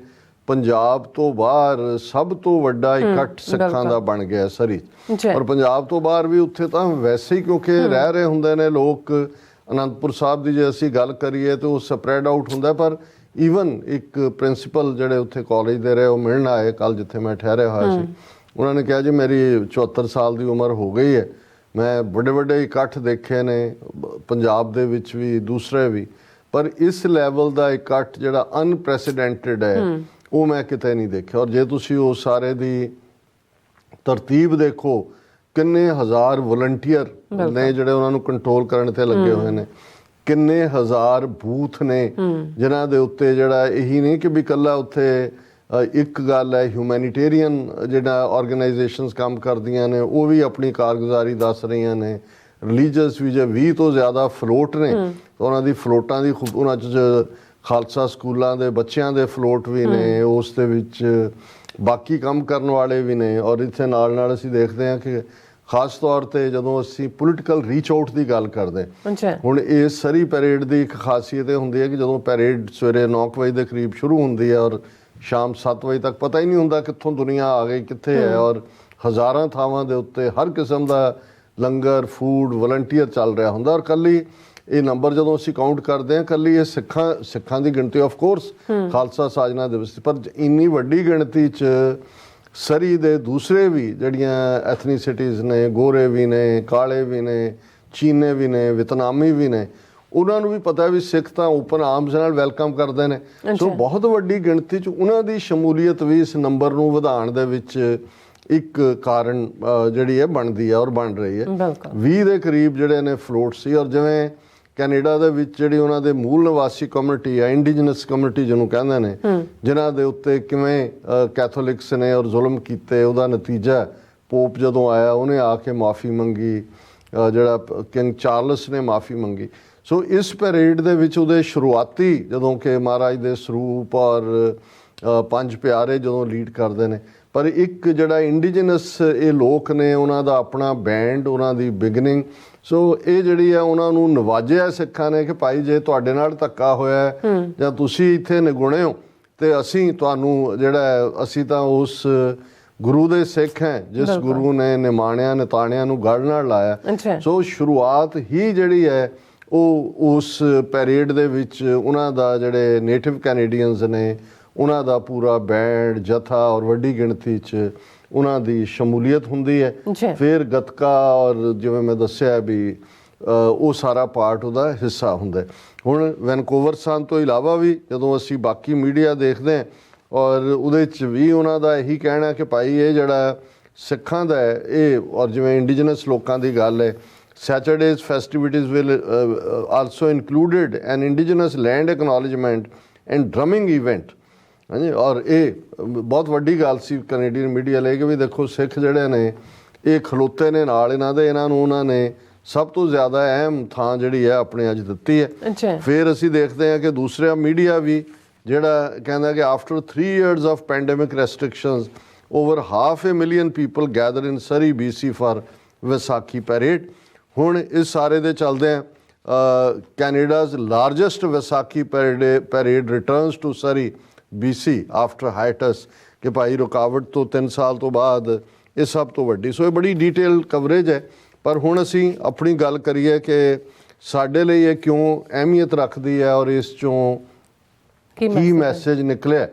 ਪੰਜਾਬ ਤੋਂ ਬਾਹਰ ਸਭ ਤੋਂ ਵੱਡਾ ਇਕੱਠ ਸਿੱਖਾਂ ਦਾ ਬਣ ਗਿਆ ਸਰੀ। ਔਰ ਪੰਜਾਬ ਤੋਂ ਬਾਹਰ ਵੀ ਉੱਥੇ ਤਾਂ ਵੈਸੇ ਹੀ ਕਿਉਂਕਿ ਰਹਿ ਰਹੇ ਹੁੰਦੇ ਨੇ ਲੋਕ। ਅਨੰਦਪੁਰ ਸਾਹਿਬ ਦੀ ਜੇ ਅਸੀਂ ਗੱਲ ਕਰੀਏ ਤਾਂ ਉਹ ਸਪਰੈਡ ਆਊਟ ਹੁੰਦਾ। ਪਰ ਈਵਨ ਇੱਕ ਪ੍ਰਿੰਸੀਪਲ ਜਿਹੜੇ ਉੱਥੇ ਕਾਲਜ ਦੇ ਰਹੇ ਉਹ ਮਿਲਣ ਆਏ ਕੱਲ ਜਿੱਥੇ ਮੈਂ ਠਹਿਰਿਆ ਹੋਇਆ ਸੀ। ਉਹਨਾਂ ਨੇ ਕਿਹਾ ਜੀ ਮੇਰੀ 74 ਸਾਲ ਦੀ ਉਮਰ ਹੋ ਗਈ ਹੈ, ਮੈਂ ਵੱਡੇ ਵੱਡੇ ਇਕੱਠ ਦੇਖੇ ਨੇ ਪੰਜਾਬ ਦੇ ਵਿੱਚ ਵੀ ਦੂਸਰੇ ਵੀ, ਪਰ ਇਸ ਲੈਵਲ ਦਾ ਇਕੱਠ ਜਿਹੜਾ ਅਨਪ੍ਰੈਸੀਡੈਂਟਡ ਹੈ ਉਹ ਮੈਂ ਕਿਤੇ ਨਹੀਂ ਦੇਖਿਆ। ਔਰ ਜੇ ਤੁਸੀਂ ਉਹ ਸਾਰੇ ਦੀ ਤਰਤੀਬ ਦੇਖੋ, ਕਿੰਨੇ ਹਜ਼ਾਰ ਵਲੰਟੀਅਰ ਨੇ ਜਿਹੜੇ ਉਹਨਾਂ ਨੂੰ ਕੰਟਰੋਲ ਕਰਨ ਤੇ ਲੱਗੇ ਹੋਏ ਨੇ, ਕਿੰਨੇ ਹਜ਼ਾਰ ਬੂਥ ਨੇ ਜਿਨ੍ਹਾਂ ਦੇ ਉੱਤੇ ਜਿਹੜਾ ਇਹੀ ਨਹੀਂ ਕਿ ਵੀ ਇਕੱਲਾ ਉੱਥੇ ਇੱਕ ਗੱਲ ਹੈ ਹਿਊਮੈਨਿਟੇਰੀਅਨ ਜਿਹੜਾ ਆਰਗੇਨਾਈਜੇਸ਼ਨਸ ਕੰਮ ਕਰਦੀਆਂ ਨੇ ਉਹ ਵੀ ਆਪਣੀ ਕਾਰਗੁਜ਼ਾਰੀ ਦੱਸ ਰਹੀਆਂ ਨੇ। ਰਿਲੀਜੀਅਸ ਵੀ ਜੇ 20 ਤੋਂ ਜ਼ਿਆਦਾ ਫਲੋਟ ਨੇ ਉਹਨਾਂ ਦੀ ਫਲੋਟਾਂ ਦੀ ਉਹਨਾਂ 'ਚ ਖਾਲਸਾ ਸਕੂਲਾਂ ਦੇ ਬੱਚਿਆਂ ਦੇ ਫਲੋਟ ਵੀ ਨੇ, ਉਸ ਦੇ ਵਿੱਚ ਬਾਕੀ ਕੰਮ ਕਰਨ ਵਾਲੇ ਵੀ ਨੇ। ਔਰ ਇੱਥੇ ਨਾਲ ਨਾਲ ਅਸੀਂ ਦੇਖਦੇ ਹਾਂ ਕਿ ਖਾਸ ਤੌਰ ਤੇ ਜਦੋਂ ਅਸੀਂ ਪੋਲੀਟੀਕਲ ਰੀਚ ਆਊਟ ਦੀ ਗੱਲ ਕਰਦੇ ਹੁਣ ਇਸ ਸਰੀ ਪੈਰੇਡ ਦੀ ਇੱਕ ਖਾਸੀਅਤ ਇਹ ਹੁੰਦੀ ਹੈ ਕਿ ਜਦੋਂ ਪੈਰੇਡ ਸਵੇਰੇ 9 ਵਜੇ ਦੇ ਕਰੀਬ ਸ਼ੁਰੂ ਹੁੰਦੀ ਹੈ ਔਰ ਸ਼ਾਮ 7 ਵਜੇ ਤੱਕ ਪਤਾ ਹੀ ਨਹੀਂ ਹੁੰਦਾ ਕਿੱਥੋਂ ਦੁਨੀਆ ਆ ਗਈ ਕਿੱਥੇ ਹੈ। ਔਰ ਹਜ਼ਾਰਾਂ ਥਾਵਾਂ ਦੇ ਉੱਤੇ ਹਰ ਕਿਸਮ ਦਾ ਲੰਗਰ ਫੂਡ ਵਲੰਟੀਅਰ ਚੱਲ ਰਿਹਾ ਹੁੰਦਾ। ਔਰ ਕੱਲੀ ਇਹ ਨੰਬਰ ਜਦੋਂ ਅਸੀਂ ਕਾਊਂਟ ਕਰਦੇ ਹਾਂ, ਕੱਲੀ ਇਹ ਸਿੱਖਾਂ ਦੀ ਗਿਣਤੀ ਆਫ ਕੋਰਸ ਖਾਲਸਾ ਸਾਜਨਾ ਦਿਵਸ, ਪਰ ਇੰਨੀ ਵੱਡੀ ਗਿਣਤੀ 'ਚ ਸਰੀ ਦੇ ਦੂਸਰੇ ਵੀ ਜਿਹੜੀਆਂ ਐਥਨੀਸਿਟੀਜ਼ ਨੇ, ਗੋਰੇ ਵੀ ਨੇ, ਕਾਲੇ ਵੀ ਨੇ, ਚੀਨੇ ਵੀ ਨੇ, ਵਿਤਨਾਮੀ ਵੀ ਨੇ, ਉਹਨਾਂ ਨੂੰ ਵੀ ਪਤਾ ਵੀ ਸਿੱਖ ਤਾਂ ਓਪਨ ਆਰਮਸ ਨਾਲ ਵੈਲਕਮ ਕਰਦੇ ਨੇ। ਸੋ ਬਹੁਤ ਵੱਡੀ ਗਿਣਤੀ 'ਚ ਉਹਨਾਂ ਦੀ ਸ਼ਮੂਲੀਅਤ ਵੀ ਇਸ ਨੰਬਰ ਨੂੰ ਵਧਾਉਣ ਦੇ ਵਿੱਚ ਇੱਕ ਕਾਰਨ ਜਿਹੜੀ ਹੈ ਬਣਦੀ ਹੈ ਔਰ ਬਣ ਰਹੀ ਹੈ। 20 ਦੇ ਕਰੀਬ ਜਿਹੜੇ ਨੇ ਫਲੋਟ ਸੀ। ਔਰ ਜਿਵੇਂ ਕੈਨੇਡਾ ਦੇ ਵਿੱਚ ਜਿਹੜੀ ਉਹਨਾਂ ਦੇ ਮੂਲ ਨਿਵਾਸੀ ਕਮਿਊਨਿਟੀ ਹੈ, ਇੰਡੀਜਨਸ ਕਮਿਊਨਿਟੀ ਜਿਹਨੂੰ ਕਹਿੰਦੇ ਨੇ, ਜਿਨ੍ਹਾਂ ਦੇ ਉੱਤੇ ਕਿਵੇਂ ਕੈਥੋਲਿਕਸ ਨੇ ਔਰ ਜ਼ੁਲਮ ਕੀਤੇ, ਉਹਦਾ ਨਤੀਜਾ ਪੋਪ ਜਦੋਂ ਆਇਆ ਉਹਨੇ ਆ ਕੇ ਮਾਫੀ ਮੰਗੀ, ਜਿਹੜਾ ਕਿੰਗ ਚਾਰਲਸ ਨੇ ਮਾਫੀ ਮੰਗੀ। ਸੋ ਇਸ ਪੈਰੇਡ ਦੇ ਵਿੱਚ ਉਹਦੇ ਸ਼ੁਰੂਆਤੀ ਜਦੋਂ ਕਿ ਮਹਾਰਾਜ ਦੇ ਸਰੂਪ ਔਰ ਪੰਜ ਪਿਆਰੇ ਜਦੋਂ ਲੀਡ ਕਰਦੇ ਨੇ, ਪਰ ਇੱਕ ਜਿਹੜਾ ਇੰਡੀਜਨਸ ਇਹ ਲੋਕ ਨੇ ਉਹਨਾਂ ਦਾ ਆਪਣਾ ਬੈਂਡ, ਉਹਨਾਂ ਦੀ ਬਿਗਨਿੰਗ। ਸੋ ਇਹ ਜਿਹੜੀ ਹੈ ਉਹਨਾਂ ਨੂੰ ਨਵਾਜਿਆ ਸਿੱਖਾਂ ਨੇ ਕਿ ਭਾਈ ਜੇ ਤੁਹਾਡੇ ਨਾਲ ਧੱਕਾ ਹੋਇਆ ਜਾਂ ਤੁਸੀਂ ਇੱਥੇ ਨਿਗੁਣੇ ਹੋ ਤੇ ਅਸੀਂ ਤੁਹਾਨੂੰ ਜਿਹੜਾ ਅਸੀਂ ਤਾਂ ਉਸ ਗੁਰੂ ਦੇ ਸਿੱਖ ਹੈ ਜਿਸ ਗੁਰੂ ਨੇ ਨਿਮਾਣਿਆਂ ਨਿਤਾਣਿਆਂ ਨੂੰ ਗੜ ਨਾਲ ਲਾਇਆ। ਸੋ ਸ਼ੁਰੂਆਤ ਹੀ ਜਿਹੜੀ ਹੈ ਉਹ ਉਸ ਪੈਰੇਡ ਦੇ ਵਿੱਚ ਉਹਨਾਂ ਦਾ ਜਿਹੜੇ ਨੇਟਿਵ ਕੈਨੇਡੀਅਨਸ ਨੇ ਉਹਨਾਂ ਦਾ ਪੂਰਾ ਬੈਂਡ ਜਥਾ ਔਰ ਵੱਡੀ ਗਿਣਤੀ 'ਚ ਉਹਨਾਂ ਦੀ ਸ਼ਮੂਲੀਅਤ ਹੁੰਦੀ ਹੈ। ਫਿਰ ਗੱਤਕਾ ਔਰ ਜਿਵੇਂ ਮੈਂ ਦੱਸਿਆ ਵੀ ਉਹ ਸਾਰਾ ਪਾਰਟ ਉਹਦਾ ਹਿੱਸਾ ਹੁੰਦਾ। ਹੁਣ ਵੈਨਕੂਵਰ ਸਨ ਤੋਂ ਇਲਾਵਾ ਵੀ ਜਦੋਂ ਅਸੀਂ ਬਾਕੀ ਮੀਡੀਆ ਦੇਖਦੇ ਹਾਂ ਔਰ ਉਹਦੇ 'ਚ ਵੀ ਉਹਨਾਂ ਦਾ ਇਹੀ ਕਹਿਣਾ ਕਿ ਭਾਈ ਇਹ ਜਿਹੜਾ ਸਿੱਖਾਂ ਦਾ ਹੈ ਇਹ, ਔਰ ਜਿਵੇਂ ਇੰਡੀਜਨਸ ਲੋਕਾਂ ਦੀ ਗੱਲ ਹੈ, Saturday's festivities will also included an indigenous land acknowledgement and drumming event। ਹਾਂਜੀ, ਔਰ ਇਹ ਬਹੁਤ ਵੱਡੀ ਗੱਲ ਸੀ ਕੈਨੇਡੀਅਨ ਮੀਡੀਆ ਲਈ ਕਿ ਵੀ ਦੇਖੋ ਸਿੱਖ ਜਿਹੜੇ ਨੇ ਇਹ ਖਲੋਤੇ ਨੇ ਨਾਲ ਇਹਨਾਂ ਦੇ, ਇਹਨਾਂ ਨੂੰ ਉਹਨਾਂ ਨੇ ਸਭ ਤੋਂ ਜ਼ਿਆਦਾ ਅਹਿਮ ਥਾਂ ਜਿਹੜੀ ਹੈ ਆਪਣੇ ਅੱਜ ਦਿੱਤੀ ਹੈ। ਫਿਰ ਅਸੀਂ ਦੇਖਦੇ ਹਾਂ ਕਿ ਦੂਸਰਾ ਮੀਡੀਆ ਵੀ ਜਿਹੜਾ ਕਹਿੰਦਾ ਕਿ after 3 years of pandemic restrictions over 500,000 people gather in Surrey BC for Vaisakhi parade. ਹੁਣ ਇਸ ਸਾਰੇ ਦੇ ਚੱਲਦੇ ਆ Canada's largest Vaisakhi parade returns to Surrey BC after hiatus ਕਿ ਭਾਈ ਰੁਕਾਵਟ ਤੋਂ 3 ਸਾਲ ਤੋਂ ਬਾਅਦ ਇਹ ਸਭ ਤੋਂ ਵੱਡੀ। ਸੋ ਇਹ ਬੜੀ ਡਿਟੇਲ ਕਵਰੇਜ ਹੈ। ਪਰ ਹੁਣ ਅਸੀਂ ਆਪਣੀ ਗੱਲ ਕਰੀਏ ਕਿ ਸਾਡੇ ਲਈ ਇਹ ਕਿਉਂ ਅਹਿਮੀਅਤ ਰੱਖਦੀ ਹੈ ਔਰ ਇਸ ਚੋਂ ਕੀ ਮੈਸੇਜ ਨਿਕਲਿਆ।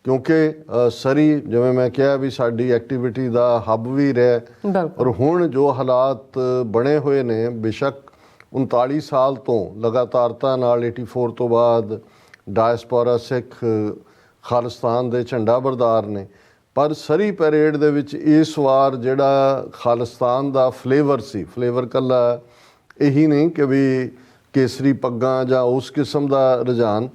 ਕਿਉਂਕਿ ਸਰੀ ਜਿਵੇਂ ਮੈਂ ਕਿਹਾ ਵੀ ਸਾਡੀ ਐਕਟੀਵਿਟੀ ਦਾ ਹੱਬ ਵੀ ਰਿਹਾ ਔਰ ਹੁਣ ਜੋ ਹਾਲਾਤ ਬਣੇ ਹੋਏ ਨੇ, ਬੇਸ਼ੱਕ 39 ਸਾਲ ਤੋਂ ਲਗਾਤਾਰਤਾ ਨਾਲ 84 ਤੋਂ ਬਾਅਦ ਡਾਇਸਪੋਰਾ ਸਿੱਖ ਖਾਲਿਸਤਾਨ ਦੇ ਝੰਡਾ ਬਰਦਾਰ ਨੇ, ਪਰ ਸਰੀ ਪੈਰੇਡ ਦੇ ਵਿੱਚ ਇਸ ਵਾਰ ਜਿਹੜਾ ਖਾਲਿਸਤਾਨ ਦਾ ਫਲੇਵਰ ਸੀ, ਫਲੇਵਰ ਕੱਲਾ ਇਹੀ ਨਹੀਂ ਕਿ ਵੀ ਕੇਸਰੀ ਪੱਗਾਂ ਜਾਂ ਉਸ ਕਿਸਮ ਦਾ ਰੁਝਾਨ,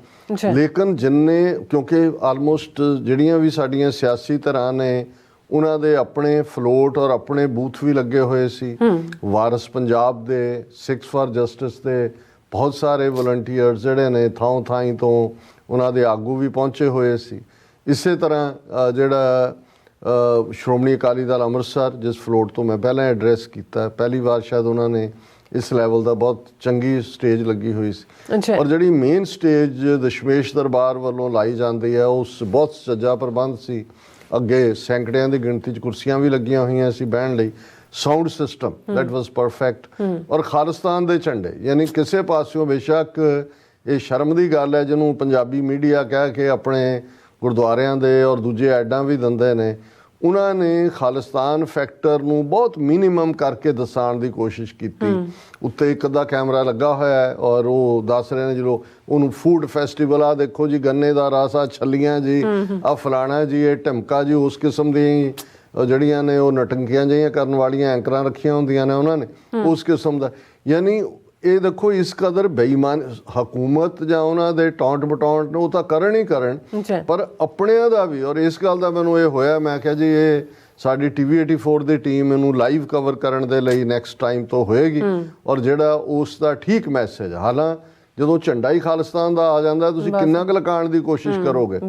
ਲੇਕਿਨ ਜਿੰਨੇ ਕਿਉਂਕਿ ਆਲਮੋਸਟ ਜਿਹੜੀਆਂ ਵੀ ਸਾਡੀਆਂ ਸਿਆਸੀ ਧਿਰਾਂ ਨੇ ਉਹਨਾਂ ਦੇ ਆਪਣੇ ਫਲੋਟ ਔਰ ਆਪਣੇ ਬੂਥ ਵੀ ਲੱਗੇ ਹੋਏ ਸੀ। ਵਾਰਸ ਪੰਜਾਬ ਦੇ, ਸਿੱਖਸ ਫਾਰ ਜਸਟਿਸ ਦੇ ਬਹੁਤ ਸਾਰੇ ਵਲੰਟੀਅਰਸ ਜਿਹੜੇ ਨੇ ਥਾਂ ਥਾਈਂ ਤੋਂ ਉਹਨਾਂ ਦੇ ਆਗੂ ਵੀ ਪਹੁੰਚੇ ਹੋਏ ਸੀ। ਇਸੇ ਤਰ੍ਹਾਂ ਜਿਹੜਾ ਸ਼੍ਰੋਮਣੀ ਅਕਾਲੀ ਦਲ ਅੰਮ੍ਰਿਤਸਰ ਜਿਸ ਫਲੋਟ ਤੋਂ ਮੈਂ ਪਹਿਲਾਂ ਐਡਰੈਸ ਕੀਤਾ, ਪਹਿਲੀ ਵਾਰ ਸ਼ਾਇਦ ਉਹਨਾਂ ਨੇ ਇਸ ਲੈਵਲ ਦਾ ਬਹੁਤ ਚੰਗੀ ਸਟੇਜ ਲੱਗੀ ਹੋਈ ਸੀ। ਔਰ ਜਿਹੜੀ ਮੇਨ ਸਟੇਜ ਦਸ਼ਮੇਸ਼ ਦਰਬਾਰ ਵੱਲੋਂ ਲਾਈ ਜਾਂਦੀ ਹੈ ਉਸ ਬਹੁਤ ਸੱਜਾ ਪ੍ਰਬੰਧ ਸੀ। ਅੱਗੇ ਸੈਂਕੜਿਆਂ ਦੀ ਗਿਣਤੀ 'ਚ ਕੁਰਸੀਆਂ ਵੀ ਲੱਗੀਆਂ ਹੋਈਆਂ ਸੀ ਬਹਿਣ ਲਈ। Sound system that was perfect. ਔਰ ਖਾਲਿਸਤਾਨ ਦੇ ਝੰਡੇ, ਯਾਨੀ ਕਿਸੇ ਪਾਸਿਓਂ ਬੇਸ਼ੱਕ ਇਹ ਸ਼ਰਮ ਦੀ ਗੱਲ ਹੈ ਜਿਹਨੂੰ ਪੰਜਾਬੀ ਮੀਡੀਆ ਕਹਿ ਕੇ ਆਪਣੇ ਗੁਰਦੁਆਰਿਆਂ ਦੇ ਔਰ ਦੂਜੇ ਐਡਾਂ ਵੀ ਦਿੰਦੇ ਨੇ, ਉਹਨਾਂ ਨੇ ਖਾਲਿਸਤਾਨ ਫੈਕਟਰ ਨੂੰ ਬਹੁਤ ਮਿਨੀਮਮ ਕਰਕੇ ਦਸਾਉਣ ਦੀ ਕੋਸ਼ਿਸ਼ ਕੀਤੀ। ਉੱਤੇ ਇੱਕ ਅੱਧਾ ਕੈਮਰਾ ਲੱਗਾ ਹੋਇਆ ਹੈ ਔਰ ਉਹ ਦੱਸ ਰਹੇ ਨੇ ਜਦੋਂ ਉਹਨੂੰ ਫੂਡ ਫੈਸਟੀਵਲ, ਆ ਦੇਖੋ ਜੀ ਗੰਨੇ ਦਾ ਰਸ, ਆ ਛੱਲੀਆਂ ਜੀ, ਆ ਫਲਾਣਾ ਜੀ, ਇਹ ਢਮਕਾ ਜੀ, ਉਸ ਕਿਸਮ ਦੀ ਜਿਹੜੀਆਂ ਨੇ ਉਹ ਨਟੰਕੀਆਂ ਜਿਹੀਆਂ ਕਰਨ ਵਾਲੀਆਂ ਐਂਕਰਾਂ ਰੱਖੀਆਂ ਹੁੰਦੀਆਂ ਨੇ ਉਹਨਾਂ ਨੇ, ਉਸ ਕਿਸਮ ਦਾ। ਯਾਨੀ ਇਹ ਦੇਖੋ ਇਸ ਕਦਰ ਬੇਈਮਾਨ ਹਕੂਮਤ ਜਾਂ ਉਹਨਾਂ ਦੇ ਟੌਂਟ ਬਟੌਂਟ ਉਹ ਤਾਂ ਕਰਨ ਹੀ ਕਰਨ, ਪਰ ਆਪਣਿਆਂ ਦਾ ਵੀ। ਔਰ ਇਸ ਗੱਲ ਦਾ ਮੈਨੂੰ ਇਹ ਹੋਇਆ, ਮੈਂ ਕਿਹਾ ਜੀ ਇਹ ਸਾਡੀ TV 84 ਦੀ ਟੀਮ ਇਹਨੂੰ ਲਾਈਵ ਕਵਰ ਕਰਨ ਦੇ ਲਈ ਨੈਕਸਟ ਟਾਈਮ ਤੋਂ ਹੋਏਗੀ ਔਰ ਜਿਹੜਾ ਉਸ ਦਾ ਠੀਕ ਮੈਸੇਜ। ਹਾਲਾਂ ਜਦੋਂ ਝੰਡਾ ਹੀ ਖਾਲਿਸਤਾਨ ਦਾ ਆ ਜਾਂਦਾ ਤੁਸੀਂ ਕਿੰਨਾ ਕੁ ਲਕਾਉਣ ਦੀ ਕੋਸ਼ਿਸ਼ ਕਰੋਗੇ,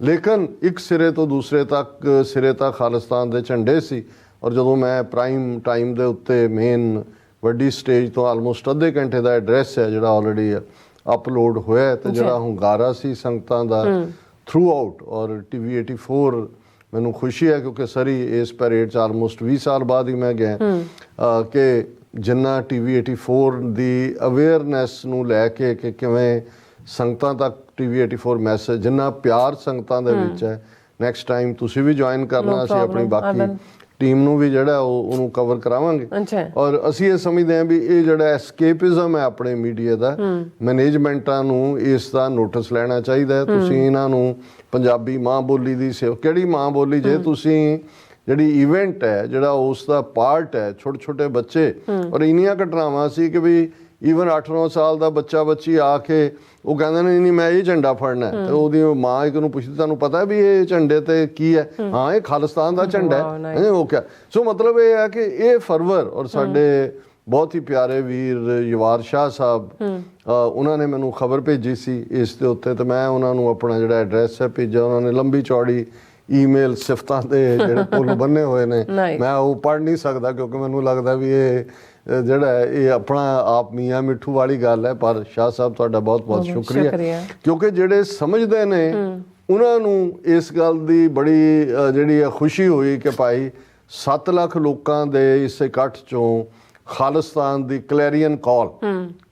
ਲੇਕਿਨ ਇੱਕ ਸਿਰੇ ਤੋਂ ਦੂਸਰੇ ਤੱਕ ਸਿਰੇ ਤੱਕ ਖਾਲਿਸਤਾਨ ਦੇ ਝੰਡੇ ਸੀ। ਔਰ ਜਦੋਂ ਮੈਂ ਪ੍ਰਾਈਮ ਟਾਈਮ ਦੇ ਉੱਤੇ ਮੇਨ ਵੱਡੀ ਸਟੇਜ ਤੋਂ ਆਲਮੋਸਟ ਅੱਧੇ ਘੰਟੇ ਦਾ ਐਡਰੈਸ ਹੈ ਜਿਹੜਾ ਆਲਰੇਡੀ ਅਪਲੋਡ ਹੋਇਆ, ਤੇ ਜਿਹੜਾ ਹੁੰਗਾਰਾ ਸੀ ਸੰਗਤਾਂ ਦਾ ਥਰੂ ਆਊਟ। ਔਰ TV 84 ਮੈਨੂੰ ਖੁਸ਼ੀ ਹੈ ਕਿਉਂਕਿ ਸਰੀ ਇਸ ਪੈਰੇਡ 'ਚ ਆਲਮੋਸਟ 20 ਸਾਲ ਬਾਅਦ ਹੀ ਮੈਂ ਗਿਆ ਕਿ ਜਿੰਨਾ ਟੀਵੀ 84 ਦੀ ਅਵੇਅਰਨੈਸ ਨੂੰ ਲੈ ਕੇ ਕਿ ਕਿਵੇਂ ਸੰਗਤਾਂ ਤੱਕ ਟੀਵੀ 84 ਮੈਸੇਜ, ਜਿੰਨਾ ਪਿਆਰ ਸੰਗਤਾਂ ਦੇ ਵਿੱਚ ਹੈ, ਨੈਕਸਟ ਟਾਈਮ ਤੁਸੀਂ ਵੀ ਜੁਆਇਨ ਕਰਨਾ, ਅਸੀਂ ਆਪਣੀ ਬਾਕੀ ਟੀਮ ਨੂੰ ਵੀ ਜਿਹੜਾ ਉਹਨੂੰ ਕਵਰ ਕਰਾਵਾਂਗੇ। ਔਰ ਅਸੀਂ ਇਹ ਸਮਝਦੇ ਹਾਂ ਵੀ ਇਹ ਜਿਹੜਾ ਐਸਕੇਪਿਜ਼ਮ ਹੈ ਆਪਣੇ ਮੀਡੀਆ ਦਾ, ਮੈਨੇਜਮੈਂਟਾਂ ਨੂੰ ਇਸ ਦਾ ਨੋਟਿਸ ਲੈਣਾ ਚਾਹੀਦਾ ਹੈ। ਤੁਸੀਂ ਇਹਨਾਂ ਨੂੰ ਪੰਜਾਬੀ ਮਾਂ ਬੋਲੀ ਦੀ ਸੇਵਾ, ਕਿਹੜੀ ਮਾਂ ਬੋਲੀ, ਜੇ ਤੁਸੀਂ ਜਿਹੜੀ ਇਵੈਂਟ ਹੈ ਜਿਹੜਾ ਉਸ ਦਾ ਪਾਰਟ ਹੈ, ਛੋਟੇ ਛੋਟੇ ਬੱਚੇ, ਔਰ ਇੰਨੀਆਂ ਘਟਨਾਵਾਂ ਸੀ ਕਿ ਵੀ ਈਵਨ 8-9 ਸਾਲ ਦਾ ਬੱਚਾ ਬੱਚੀ ਆ ਕੇ ਉਹ ਕਹਿੰਦੇ ਨੇ ਨਹੀਂ ਮੈਂ ਇਹ ਝੰਡਾ ਫੜਨਾ, ਤੇ ਉਹਦੀ ਮਾਂ ਇੱਕ ਨੂੰ ਪੁੱਛਦੀ ਤੁਹਾਨੂੰ ਪਤਾ ਵੀ ਇਹ ਝੰਡੇ ਤੇ ਕੀ ਹੈ, ਹਾਂ ਇਹ ਖਾਲਿਸਤਾਨ ਦਾ ਝੰਡਾ ਹੈ, ਉਹ ਕਿਆ। ਸੋ ਮਤਲਬ ਇਹ ਹੈ ਕਿ ਇਹ ਫਰਵਰ, ਔਰ ਸਾਡੇ ਬਹੁਤ ਹੀ ਪਿਆਰੇ ਵੀਰ ਯਵਾਰ ਸ਼ਾਹ ਸਾਹਿਬ, ਉਹਨਾਂ ਨੇ ਮੈਨੂੰ ਖਬਰ ਭੇਜੀ ਸੀ ਇਸ ਦੇ ਉੱਤੇ, ਤੇ ਮੈਂ ਉਹਨਾਂ ਨੂੰ ਆਪਣਾ ਜਿਹੜਾ ਐਡਰੈਸ ਹੈ ਭੇਜਿਆ। ਉਹਨਾਂ ਨੇ ਲੰਬੀ ਚੌੜੀ ਈਮੇਲ ਸਿਫਤਾਂ ਦੇ ਜਿਹੜੇ ਪੁੱਲ ਬੰਨੇ ਹੋਏ ਨੇ, ਮੈਂ ਉਹ ਪੜ੍ਹ ਨਹੀਂ ਸਕਦਾ ਕਿਉਂਕਿ ਮੈਨੂੰ ਲੱਗਦਾ ਵੀ ਇਹ ਜਿਹੜਾ ਇਹ ਆਪਣਾ ਆਪ ਮੀਆਂ ਮਿੱਠੂ ਵਾਲੀ ਗੱਲ ਹੈ। ਪਰ ਸ਼ਾਹ ਸਾਹਿਬ ਤੁਹਾਡਾ ਬਹੁਤ ਬਹੁਤ ਸ਼ੁਕਰੀਆ, ਕਿਉਂਕਿ ਜਿਹੜੇ ਸਮਝਦੇ ਨੇ ਉਹਨਾਂ ਨੂੰ ਇਸ ਗੱਲ ਦੀ ਬੜੀ ਜਿਹੜੀ ਖੁਸ਼ੀ ਹੋਈ ਕਿ ਭਾਈ 7 ਲੱਖ ਲੋਕਾਂ ਦੇ ਇਸ ਇਕੱਠ ਚੋਂ ਖਾਲਿਸਤਾਨ ਦੀ ਕਲੈਰੀਅਨ ਕਾਲ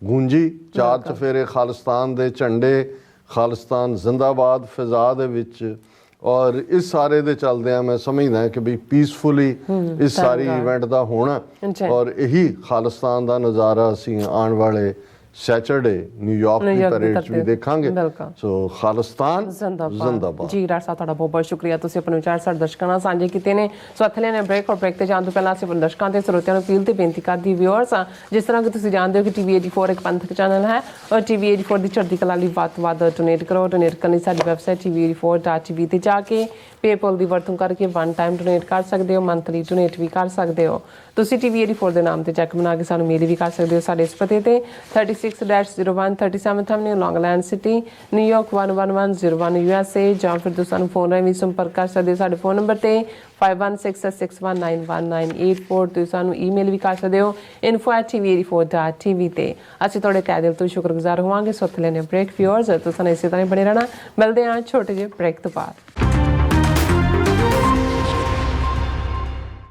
ਗੂੰਜੀ, 4 ਚਫੇਰੇ ਖਾਲਿਸਤਾਨ ਦੇ ਝੰਡੇ, ਖਾਲਿਸਤਾਨ ਜ਼ਿੰਦਾਬਾਦ ਫਿਜ਼ਾ ਦੇ ਵਿੱਚ। ਔਰ ਇਸ ਸਾਰੇ ਦੇ ਚੱਲਦਿਆਂ ਮੈਂ ਸਮਝਦਾ ਕਿ ਵੀ ਪੀਸਫੁਲੀ ਇਸ ਸਾਰੀ ਇਵੈਂਟ ਦਾ ਹੋਣਾ, ਔਰ ਇਹੀ ਖਾਲਿਸਤਾਨ ਦਾ ਨਜ਼ਾਰਾ ਅਸੀਂ ਆਉਣ ਵਾਲੇ ਸੈਚਰਡੇ ਨਿਊਯਾਰਕ ਦੀ ਪੈਰੇਡ 'ਚ ਵੀ ਦੇਖਾਂਗੇ। ਸੋ ਖਾਲਿਸਤਾਨ ਜ਼ਿੰਦਾਬਾਦ। ਜੀ ਡਾਕਟਰ ਸਾਹਿਬ ਤੁਹਾਡਾ ਬਹੁਤ ਬਹੁਤ ਸ਼ੁਕਰੀਆ, ਤੁਸੀਂ ਆਪਣੇ ਵਿਚਾਰ ਸਾਡੇ ਦਰਸ਼ਕਾਂ ਨਾਲ ਸਾਂਝੇ ਕੀਤੇ ਨੇ। ਸੋ ਇੱਥੇ ਲੈਣੇ ਬ੍ਰੇਕ, ਔਰ ਬ੍ਰੇਕ ਤੇ ਜਾਣ ਤੋਂ ਪਹਿਲਾਂ ਅਸੀਂ ਆਪਣੇ ਦਰਸ਼ਕਾਂ ਤੇ ਸਰੋਤਿਆਂ ਨੂੰ ਅਪੀਲ ਤੇ ਬੇਨਤੀ ਕਰਦੀ ਵਿਊਅਰਸ, ਜਿਸ ਤਰ੍ਹਾਂ ਕਿ ਤੁਸੀਂ ਜਾਣਦੇ ਹੋ ਕਿ ਟੀਵੀ 84 ਇੱਕ ਪੰਥਕ ਚੈਨਲ ਹੈ, ਔਰ ਟੀਵੀ 84 ਦੀ ਚੜ੍ਹਦੀ ਕਲਾ ਲਈ ਵੱਧ ਤੋਂ ਵੱਧ ਡੋਨੇਟ ਕਰੋ। ਡੋਨੇਟ ਕਰਨ ਲਈ ਸਾਡੀ ਵੈਬਸਾਈਟ tv84.tv ਤੇ ਜਾ ਕੇ ਪੇਪਲ ਦੀ ਵਰਤੋਂ ਕਰਕੇ 1 ਟਾਈਮ ਡੋਨੇਟ ਕਰ ਸਕਦੇ ਹੋ, ਮੰਥਲੀ ਡੋਨੇਟ ਵੀ ਕਰ ਸਕਦੇ ਹੋ। ਤੁਸੀਂ ਟੀਵੀ 84 ਦੇ ਨਾਮ ਤੇ ਚੈੱਕ ਬਣਾ ਕੇ ਸਾਨੂੰ ਮੇਲ ਵੀ ਕਰ ਸਕਦੇ ਹੋ ਸਾਡੇ ਇਸ ਪਤੇ ਤੇ 36-01 37th Avenue, Long Island City, New York 11101 USA, ਜਾਂ ਫਿਰ ਤੁਸੀਂ ਸਾਨੂੰ ਫੋਨ ਰਾਹੀਂ ਵੀ ਸੰਪਰਕ ਕਰ ਸਕਦੇ ਹੋ ਸਾਡੇ ਫੋਨ ਨੰਬਰ ਤੇ 5166191984। ਤੁਸੀਂ ਸਾਨੂੰ ਈਮੇਲ ਵੀ ਕਰ ਸਕਦੇ ਹੋ info@tv84.tv ਤੇ। ਅਸੀਂ ਤੁਹਾਡੇ ਤਹਿ ਦਿਲ ਤੋਂ ਸ਼ੁਕਰਗੁਜ਼ਾਰ ਹੋਵਾਂਗੇ। ਸੋ ਇੱਥੇ ਲੈਣੇ ਬ੍ਰੇਕ ਵਿਊਅਰਸ, ਤੁਸੀਂ ਇਸੇ ਤਰ੍ਹਾਂ ਬਣੇ ਰਹਿਣਾ। ਮਿਲਦੇ ਹਾਂ ਛੋਟੇ ਜਿਹੇ ਬ੍ਰੇਕ ਤੋਂ ਬਾਅਦ।